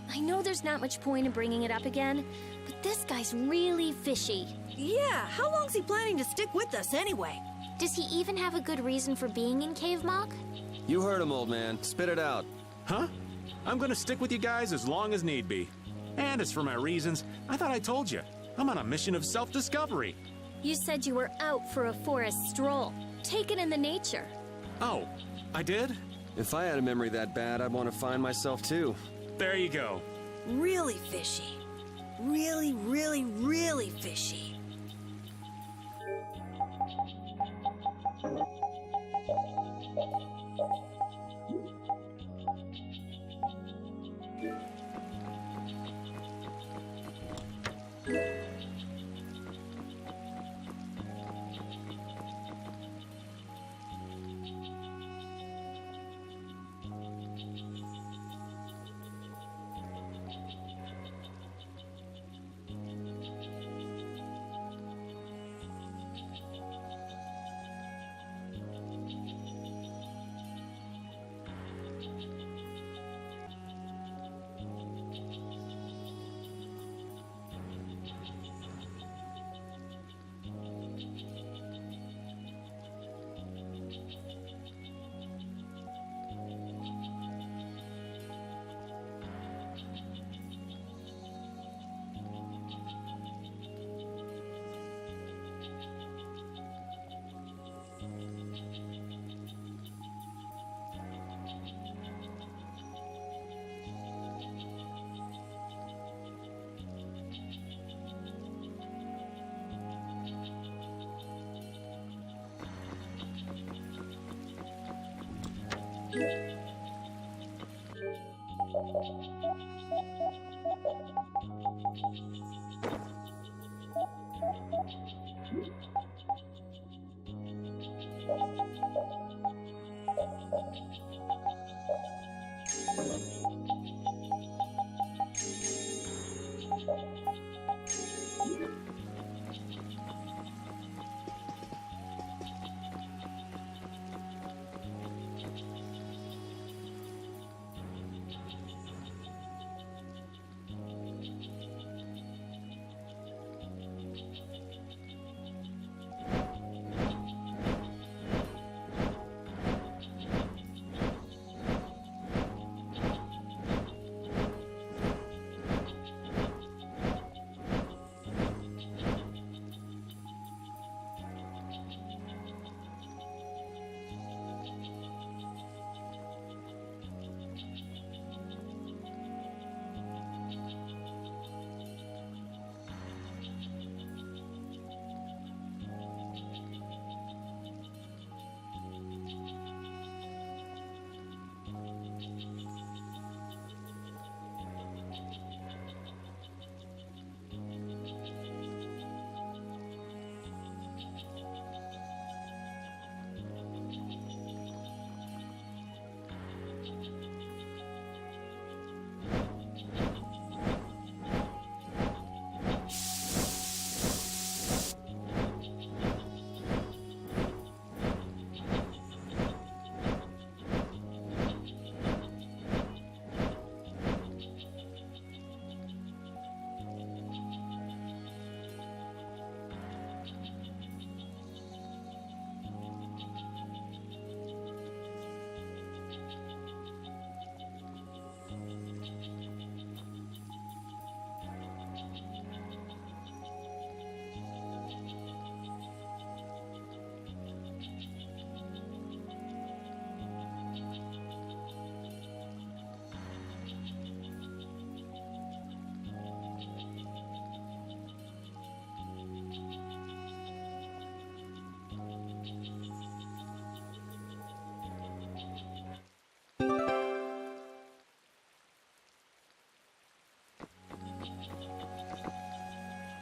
I know there's not much point in bringing it up again, but this guy's really fishy. Yeah, how long's he planning to stick with us anyway? Does he even have a good reason for being in Cave Mock? You heard him, old man. Spit it out. Huh? I'm gonna stick with you guys as long as need be. And as for my reasons, I thought I told you. I'm on a mission of self-discovery. You said you were out for a forest stroll. Take it in the nature. Oh, I did? If I had a memory that bad, I'd want to find myself too. There you go. Really fishy. Really, really, really fishy.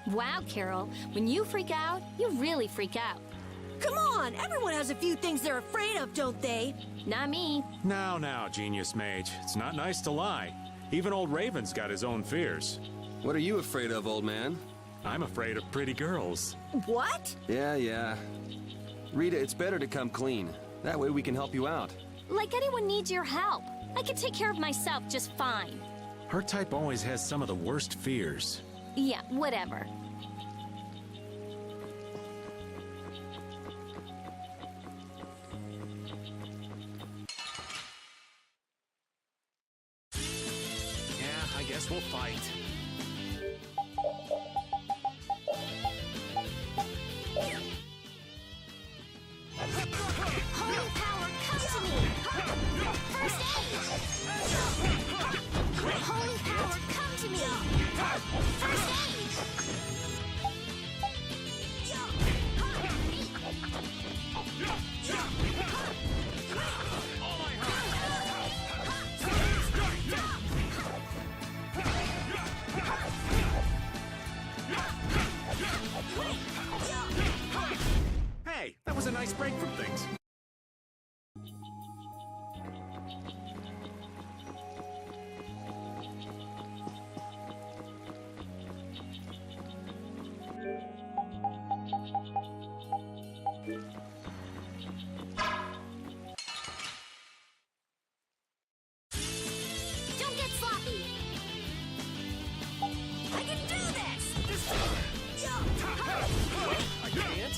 Wow, Carol, when you freak out, you really freak out. Come on, everyone has a few things they're afraid of, don't they? Not me. Now, Genius Mage. It's not nice to lie. Even old Raven's got his own fears. What are you afraid of, old man? I'm afraid of pretty girls. What? Yeah. Rita, it's better to come clean. That way we can help you out. Like anyone needs your help. I can take care of myself just fine. Her type always has some of the worst fears. Yeah, whatever. Yeah, I guess we'll fight. Holy power, come to me! First aid! Holy power, come to me! First aid! Hey, that was a nice break from things. Don't get sloppy! I can do this! I can't.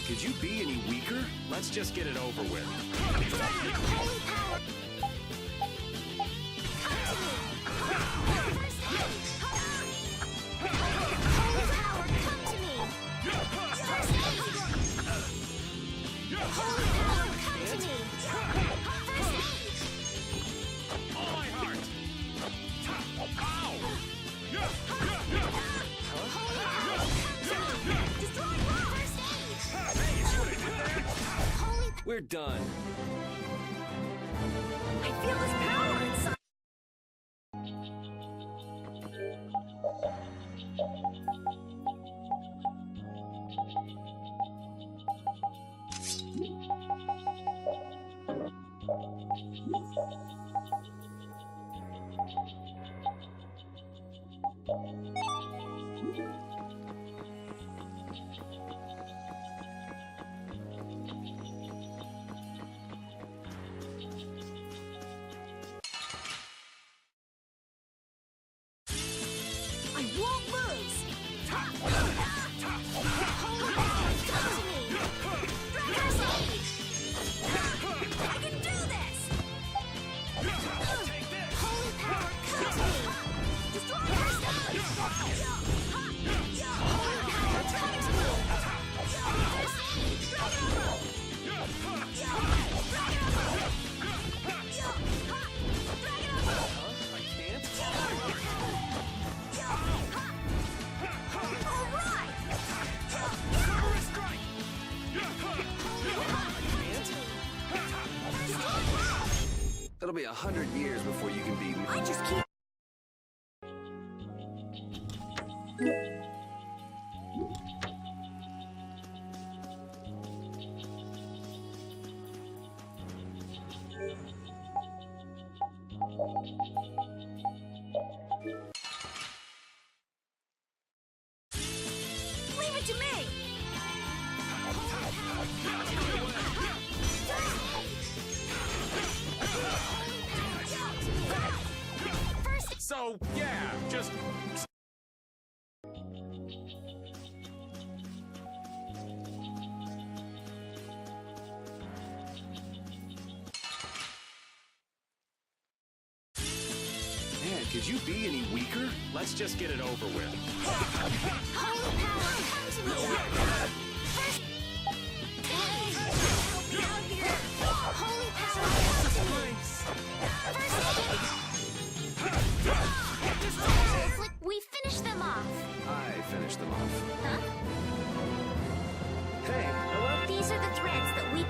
could you be any weaker? Let's just get it over with. Holy power! Holy power, come to me! First aid! Holy power, come to me! First aid! All my heart! Ow! Holy power, come to me! Destroy rock! First aid! Hey, you see what I did there? Holy We're done. I feel his power inside. I won't lose! Holy power, come to me! First aid! I can do this! Holy power, come to me! Destroy first aid! Holy power, come to me! First aid! Dragon Arrow! Dragon Arrow! Dragon Arrow! I can't? All right! It'll be 100 years before you can beat me. I just keep... Leave it to me! So, yeah, just... Man, could you be any weaker? Let's just get it over with. Holy power, come to me! First aid! Help me out here! Holy power, come to me! First aid! We finished them off. I finished them off. Huh? Hey, hello? These are the threads that we...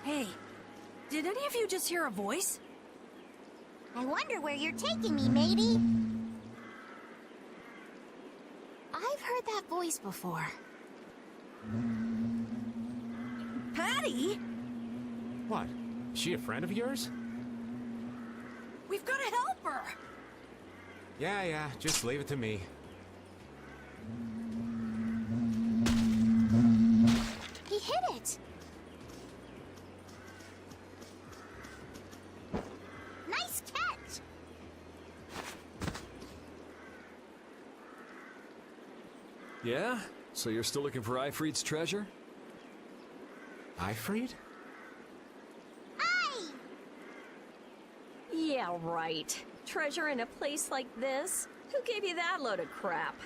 Hey, did any of you just hear a voice? I wonder where you're taking me, matey. I've heard that voice before. Patty? What? Is she a friend of yours? We've got to help her! Yeah, just leave it to me. He hit it! Nice catch! Yeah? So you're still looking for Ifrit's treasure? Ifrit? Aye! Yeah, right. Treasure in a place like this? Who gave you that load of crap?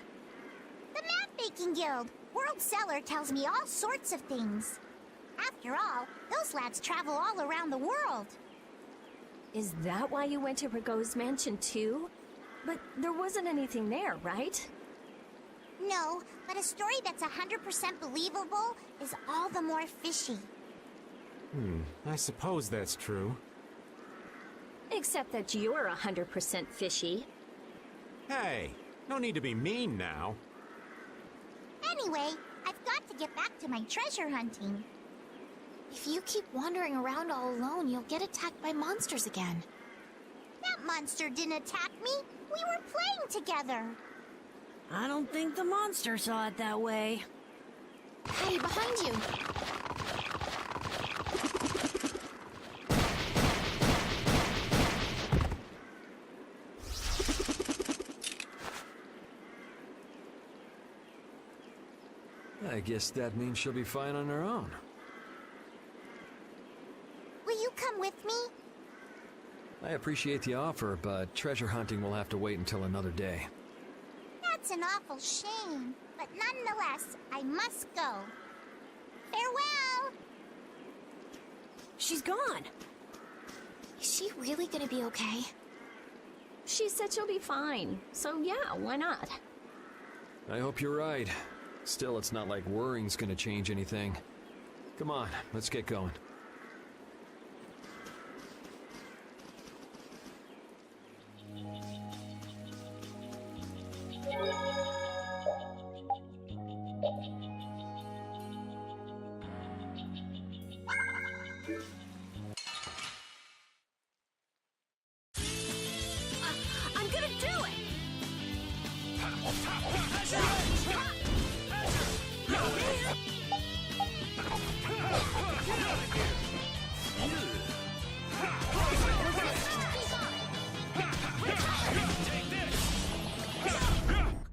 The Map-Making Guild! World Cellar tells me all sorts of things. After all, those lads travel all around the world. Is that why you went to Rigaud's mansion too? But there wasn't anything there, right? No, but a story that's 100% believable is all the more fishy. I suppose that's true. Except that you're 100% fishy. Hey, no need to be mean now. Anyway, I've got to get back to my treasure hunting. If you keep wandering around all alone, you'll get attacked by monsters again. That monster didn't attack me. We were playing together. I don't think the monster saw it that way. Hey, behind you. I guess that means she'll be fine on her own. Will you come with me? I appreciate the offer, but treasure hunting will have to wait until another day. That's an awful shame, but nonetheless, I must go. Farewell! She's gone. Is she really gonna be okay? She said she'll be fine, so yeah, why not? I hope you're right. Still, it's not like worrying's gonna change anything. Come on, let's get going. I'm gonna do it!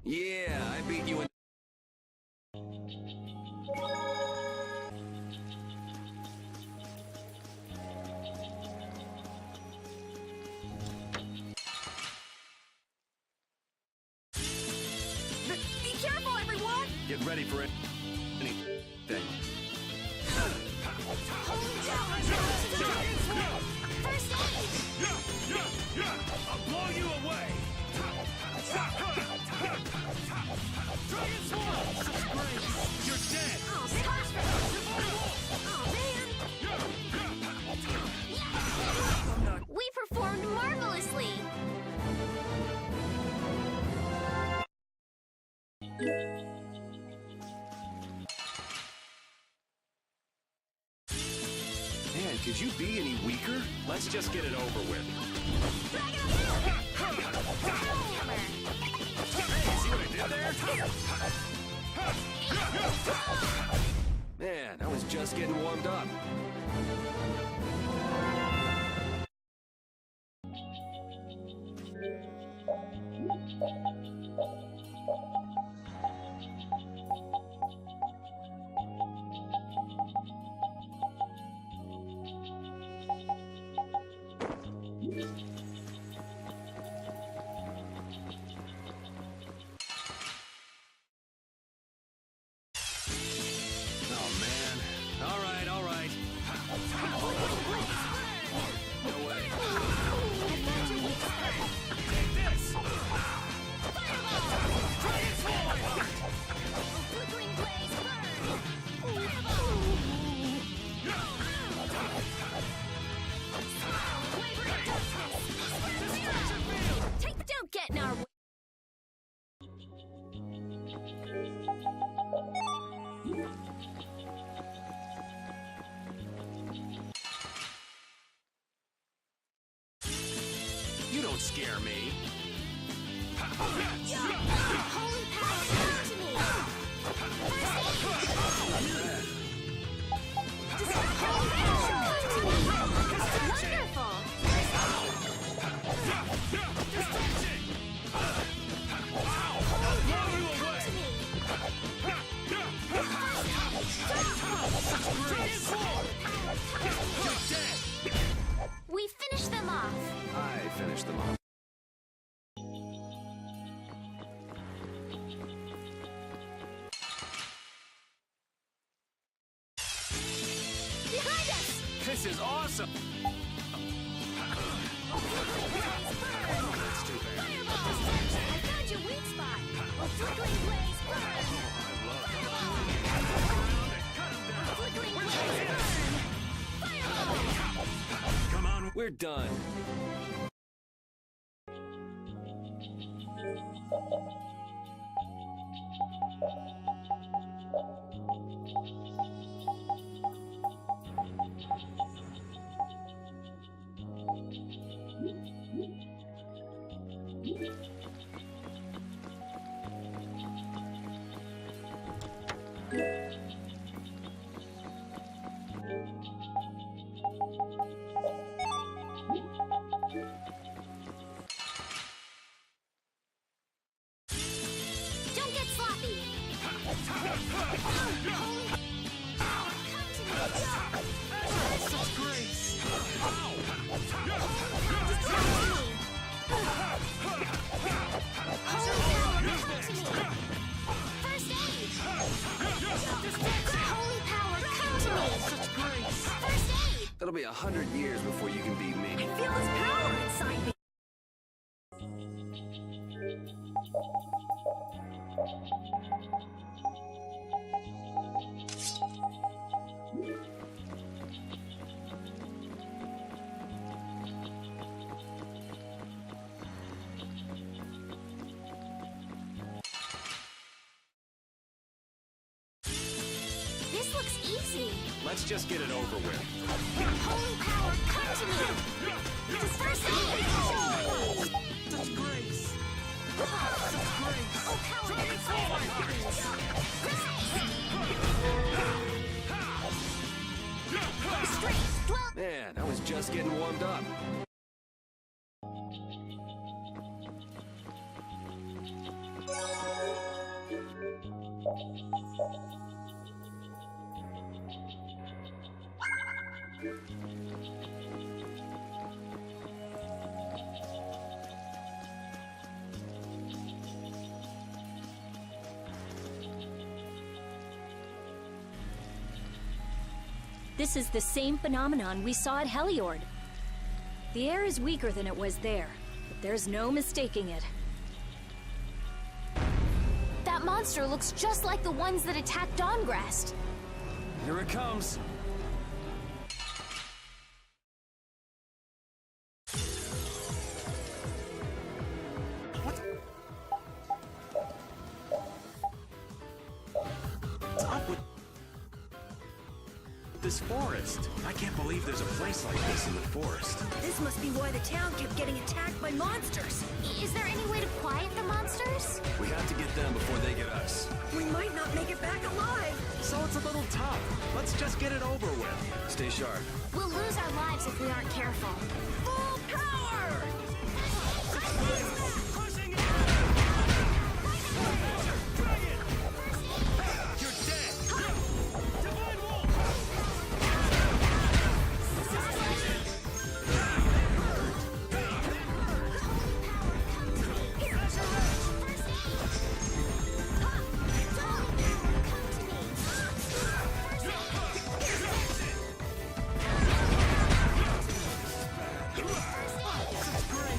Yeah, I beat you in... Be careful, everyone! Get ready for it. Anything. First aid! I'll blow you away! Dragon Swarm! You're dead! We performed marvelously! Man, could you be any weaker? Let's just get it over with. Hey, see what I did there? Man, I was just getting warmed up. Oh, man. All right, all right. No way. Take this! Dragon Swarm! Flickering blaze burn! Fireball! Don't get in our way! You don't scare me. Holy power, come to me! Wonderful! We finished them off! I finished them off. Behind us! This is awesome! That's too bad. we're done. Don't get sloppy! Such grace! First aid! Holy power, come to me! Such grace! First aid! It'll be 100 years before you can beat me. I feel his power inside me. This looks easy. Let's just get it over with. Holy power, come to me! This is first aid! Such grace! Such grace! Oh, power, strength, dwell. Man, I was just getting warmed up. This is the same phenomenon we saw at Heliord. The air is weaker than it was there, but there's no mistaking it. That monster looks just like the ones that attacked Dawngrest. Here it comes. What's up with this forest? I can't believe there's a place like this in the forest. This must be why the town kept getting attacked by monsters. Is there any way to quiet the monsters? We have to get them before they get us. We might not make it back alive. So it's a little tough. Let's just get it over with. Stay sharp. We'll lose our lives if we aren't careful. Full power! Crushing it! You're dead! Divine Wolf! Grace!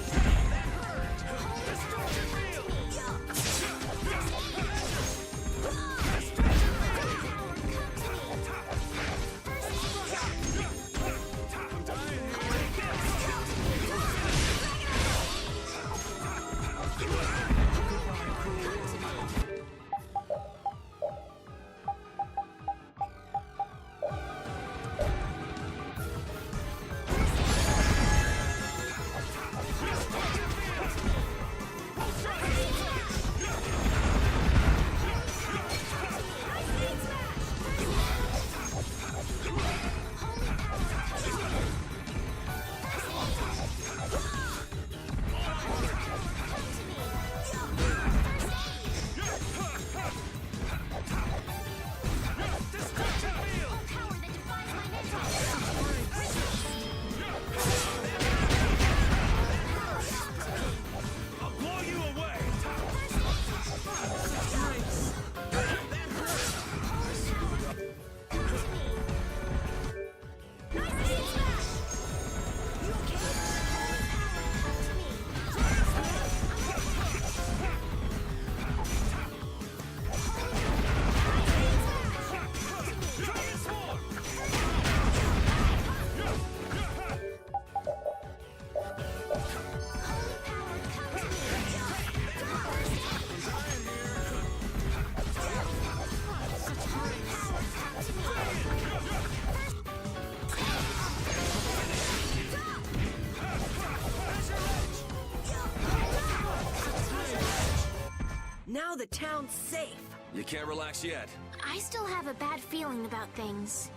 now the town's safe. You can't relax yet. I still have a bad feeling about things.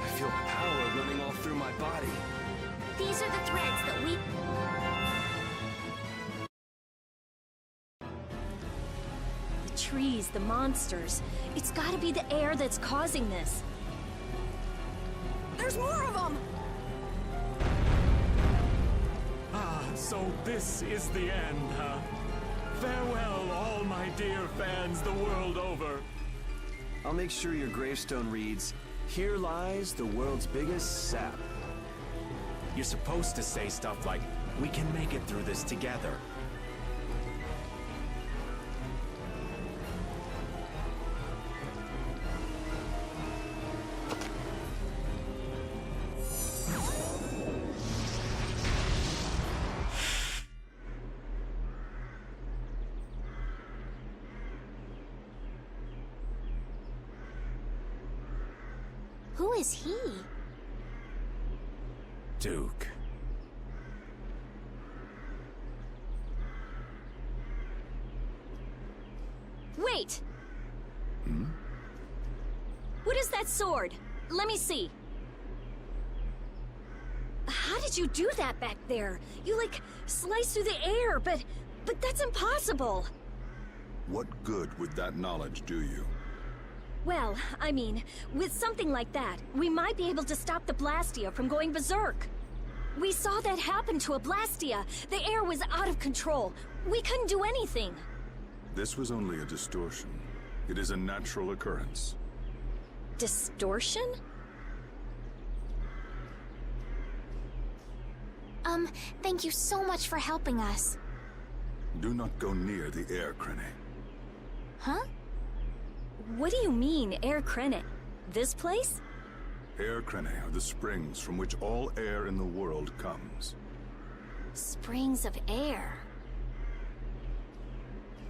I feel power running all through my body. These are the threads that we... The trees, the monsters. It's gotta be the air that's causing this. There's more of them! Ah, so this is the end, huh? Farewell, all my dear fans the world over. I'll make sure your gravestone reads, "Here lies the world's biggest sap." You're supposed to say stuff like, "We can make it through this together." Who is he? Duke. Wait! Hmm? What is that sword? Let me see. How did you do that back there? You, like, sliced through the air, but that's impossible! What good would that knowledge do you? Well, I mean, with something like that, we might be able to stop the Blastia from going berserk. We saw that happen to a Blastia. The air was out of control. We couldn't do anything. This was only a distortion. It is a natural occurrence. Distortion? Thank you so much for helping us. Do not go near the air, Krene. Huh? What do you mean, Air Krene? This place? Air Krene are the springs from which all air in the world comes. Springs of air.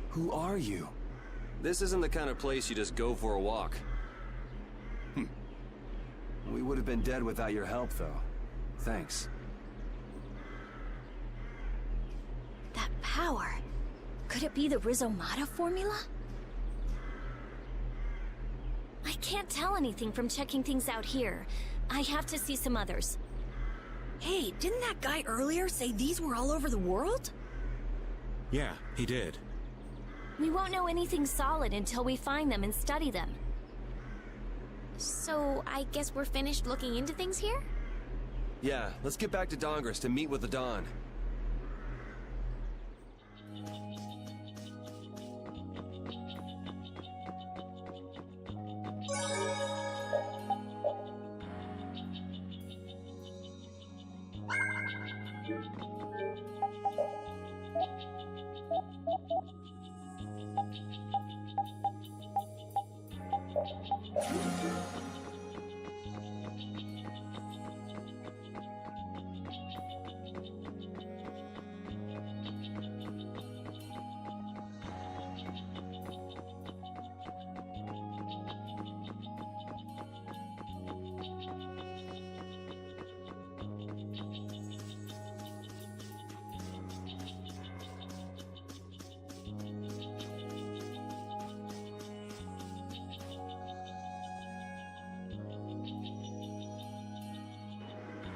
Who are you? This isn't the kind of place you just go for a walk. We would have been dead without your help, though. Thanks. That power. Could it be the Rizomata formula? I can't tell anything from checking things out here. I have to see some others. Hey, didn't that guy earlier say these were all over the world? Yeah, he did. We won't know anything solid until we find them and study them. So, I guess we're finished looking into things here? Yeah, let's get back to Dongris to meet with the Dawn.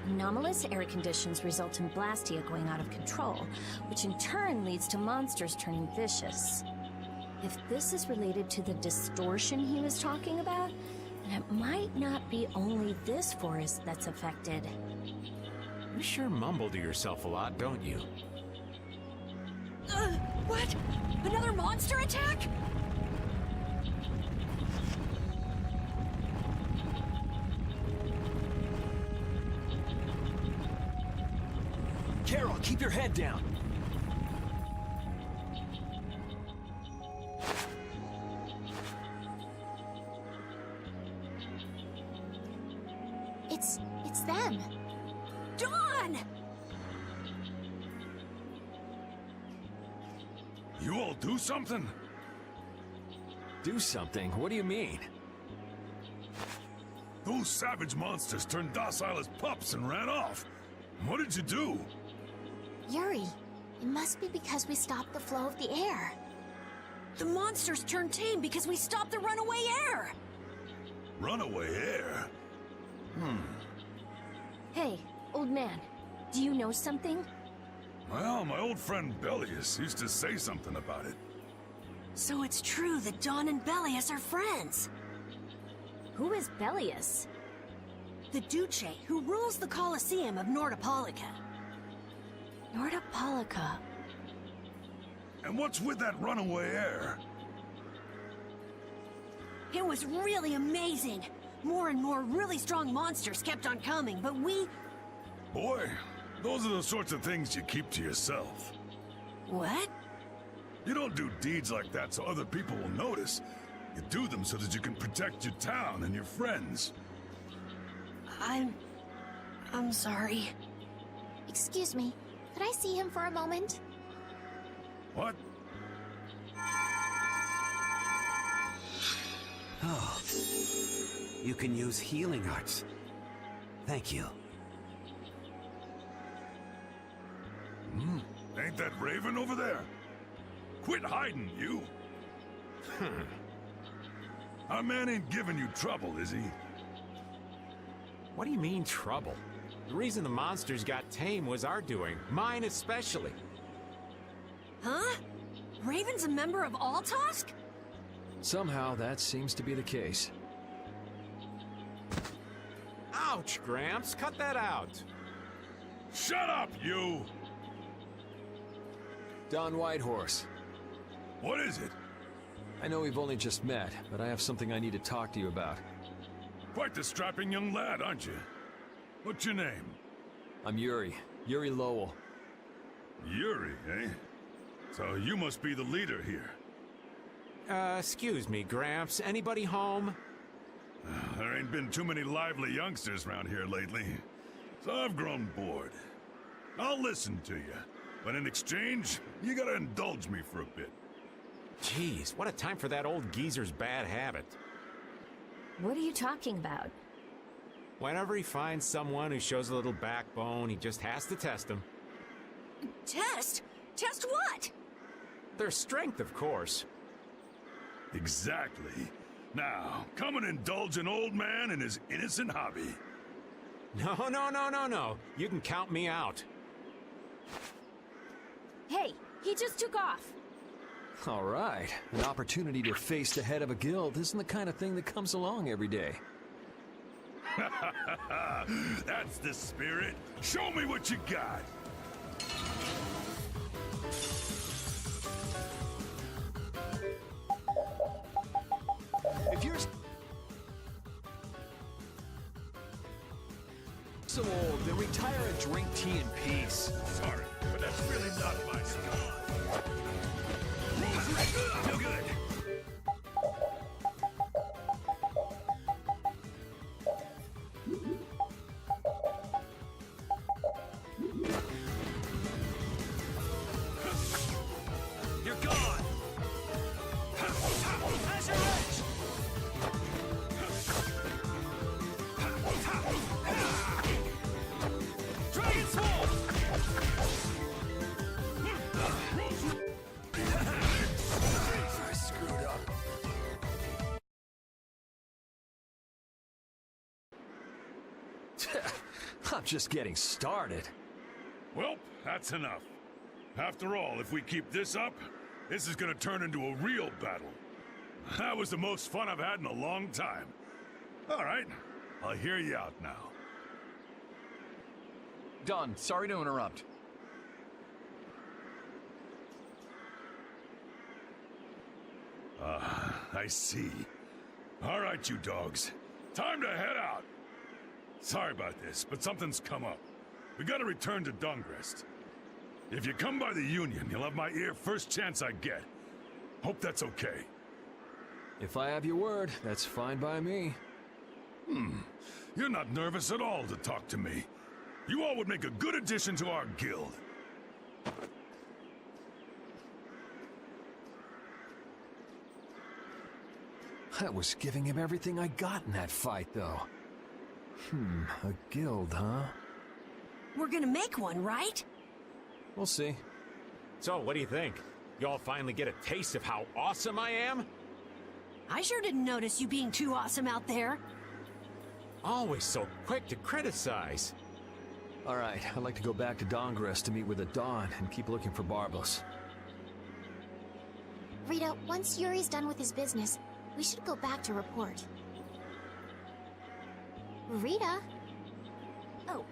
Anomalous air conditions result in Blastia going out of control, which in turn leads to monsters turning vicious. If this is related to the distortion he was talking about, then it might not be only this forest that's affected. You sure mumble to yourself a lot, don't you? What? Another monster attack? Carol, keep your head down. It's them. Dawn! You all do something? Do something? What do you mean? Those savage monsters turned docile as pups and ran off. What did you do? Yuri, it must be because we stopped the flow of the air. The monsters turned tame because we stopped the runaway air! Runaway air? Hey, old man, do you know something? Well, my old friend Bellius used to say something about it. So it's true that Dawn and Bellius are friends. Who is Bellius? The Duce who rules the Colosseum of Nordopolica. Nordopolica. And what's with that runaway air? It was really amazing. More and more really strong monsters kept on coming, but we... Boy, those are the sorts of things you keep to yourself. What? You don't do deeds like that so other people will notice. You do them so that you can protect your town and your friends. I'm sorry. Excuse me, could I see him for a moment? What? Oh. You can use healing arts. Thank you. Ain't that Raven over there? Quit hiding, you! Our man ain't giving you trouble, is he? What do you mean, trouble? The reason the monsters got tame was our doing. Mine especially. Huh? Raven's a member of Altosk? Somehow that seems to be the case. Ouch, Gramps. Cut that out. Shut up, you! Don Whitehorse. What is it? I know we've only just met, but I have something I need to talk to you about. Quite the strapping young lad, aren't you? What's your name? I'm Yuri. Yuri Lowell. Yuri, eh? So you must be the leader here. Excuse me, Gramps. Anybody home? There ain't been too many lively youngsters around here lately, so I've grown bored. I'll listen to you, but in exchange, you gotta indulge me for a bit. Jeez, what a time for that old geezer's bad habit. What are you talking about? Whenever he finds someone who shows a little backbone, he just has to test them. Test? Test what? Their strength, of course. Exactly. Now, come and indulge an old man in his innocent hobby. No. You can count me out. Hey, he just took off. All right. An opportunity to face the head of a guild isn't the kind of thing that comes along every day. That's the spirit. Show me what you got. If you're so old, then retire and drink tea in peace. Sorry, but that's really not my style. No good. You're gone! As your edge! Dragon Sword! I screwed up. I'm just getting started. Well, that's enough. After all, if we keep this up, this is gonna turn into a real battle. That was the most fun I've had in a long time. All right, I'll hear you out now. Don, sorry to interrupt. I see. All right, you dogs. Time to head out. Sorry about this, but something's come up. We gotta return to Dungrest. If you come by the Union, you'll have my ear first chance I get. Hope that's okay. If I have your word, that's fine by me. You're not nervous at all to talk to me. You all would make a good addition to our guild. I was giving him everything I got in that fight, though. A guild, huh? We're gonna make one, right? We'll see. So, what do you think? Y'all finally get a taste of how awesome I am? I sure didn't notice you being too awesome out there. Always so quick to criticize. Alright, I'd like to go back to Dongrest to meet with the Dawn and keep looking for Barbos. Rita, once Yuri's done with his business, we should go back to report. Rita? Oh,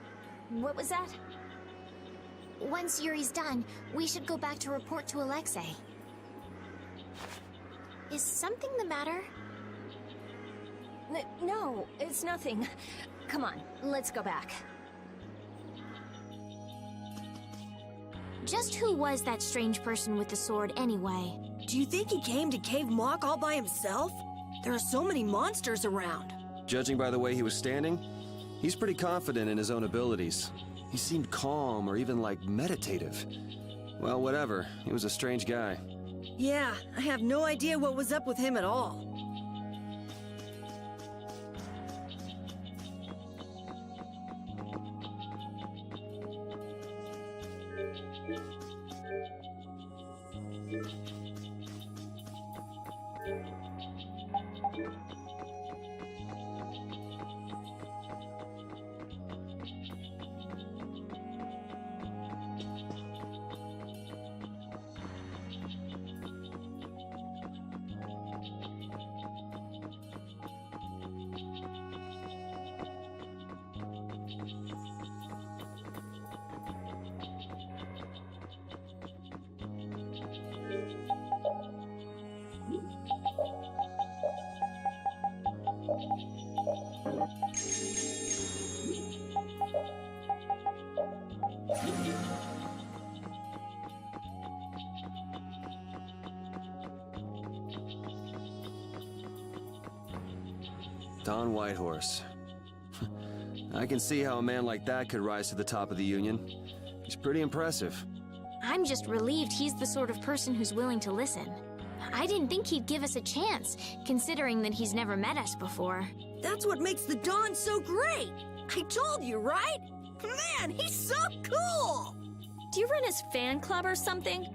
what was that? Once Yuri's done, we should go back to report to Alexei. Is something the matter? No, it's nothing. Come on, let's go back. Just who was that strange person with the sword anyway? Do you think he came to Cave Mock all by himself? There are so many monsters around. Judging by the way he was standing, he's pretty confident in his own abilities. He seemed calm or even, like, meditative. Well, whatever. He was a strange guy. Yeah, I have no idea what was up with him at all. Don Whitehorse. I can see how a man like that could rise to the top of the Union. He's pretty impressive. I'm just relieved he's the sort of person who's willing to listen. I didn't think he'd give us a chance, considering that he's never met us before. That's what makes the Dawn so great! I told you, right? Man, he's so cool! Do you run his fan club or something?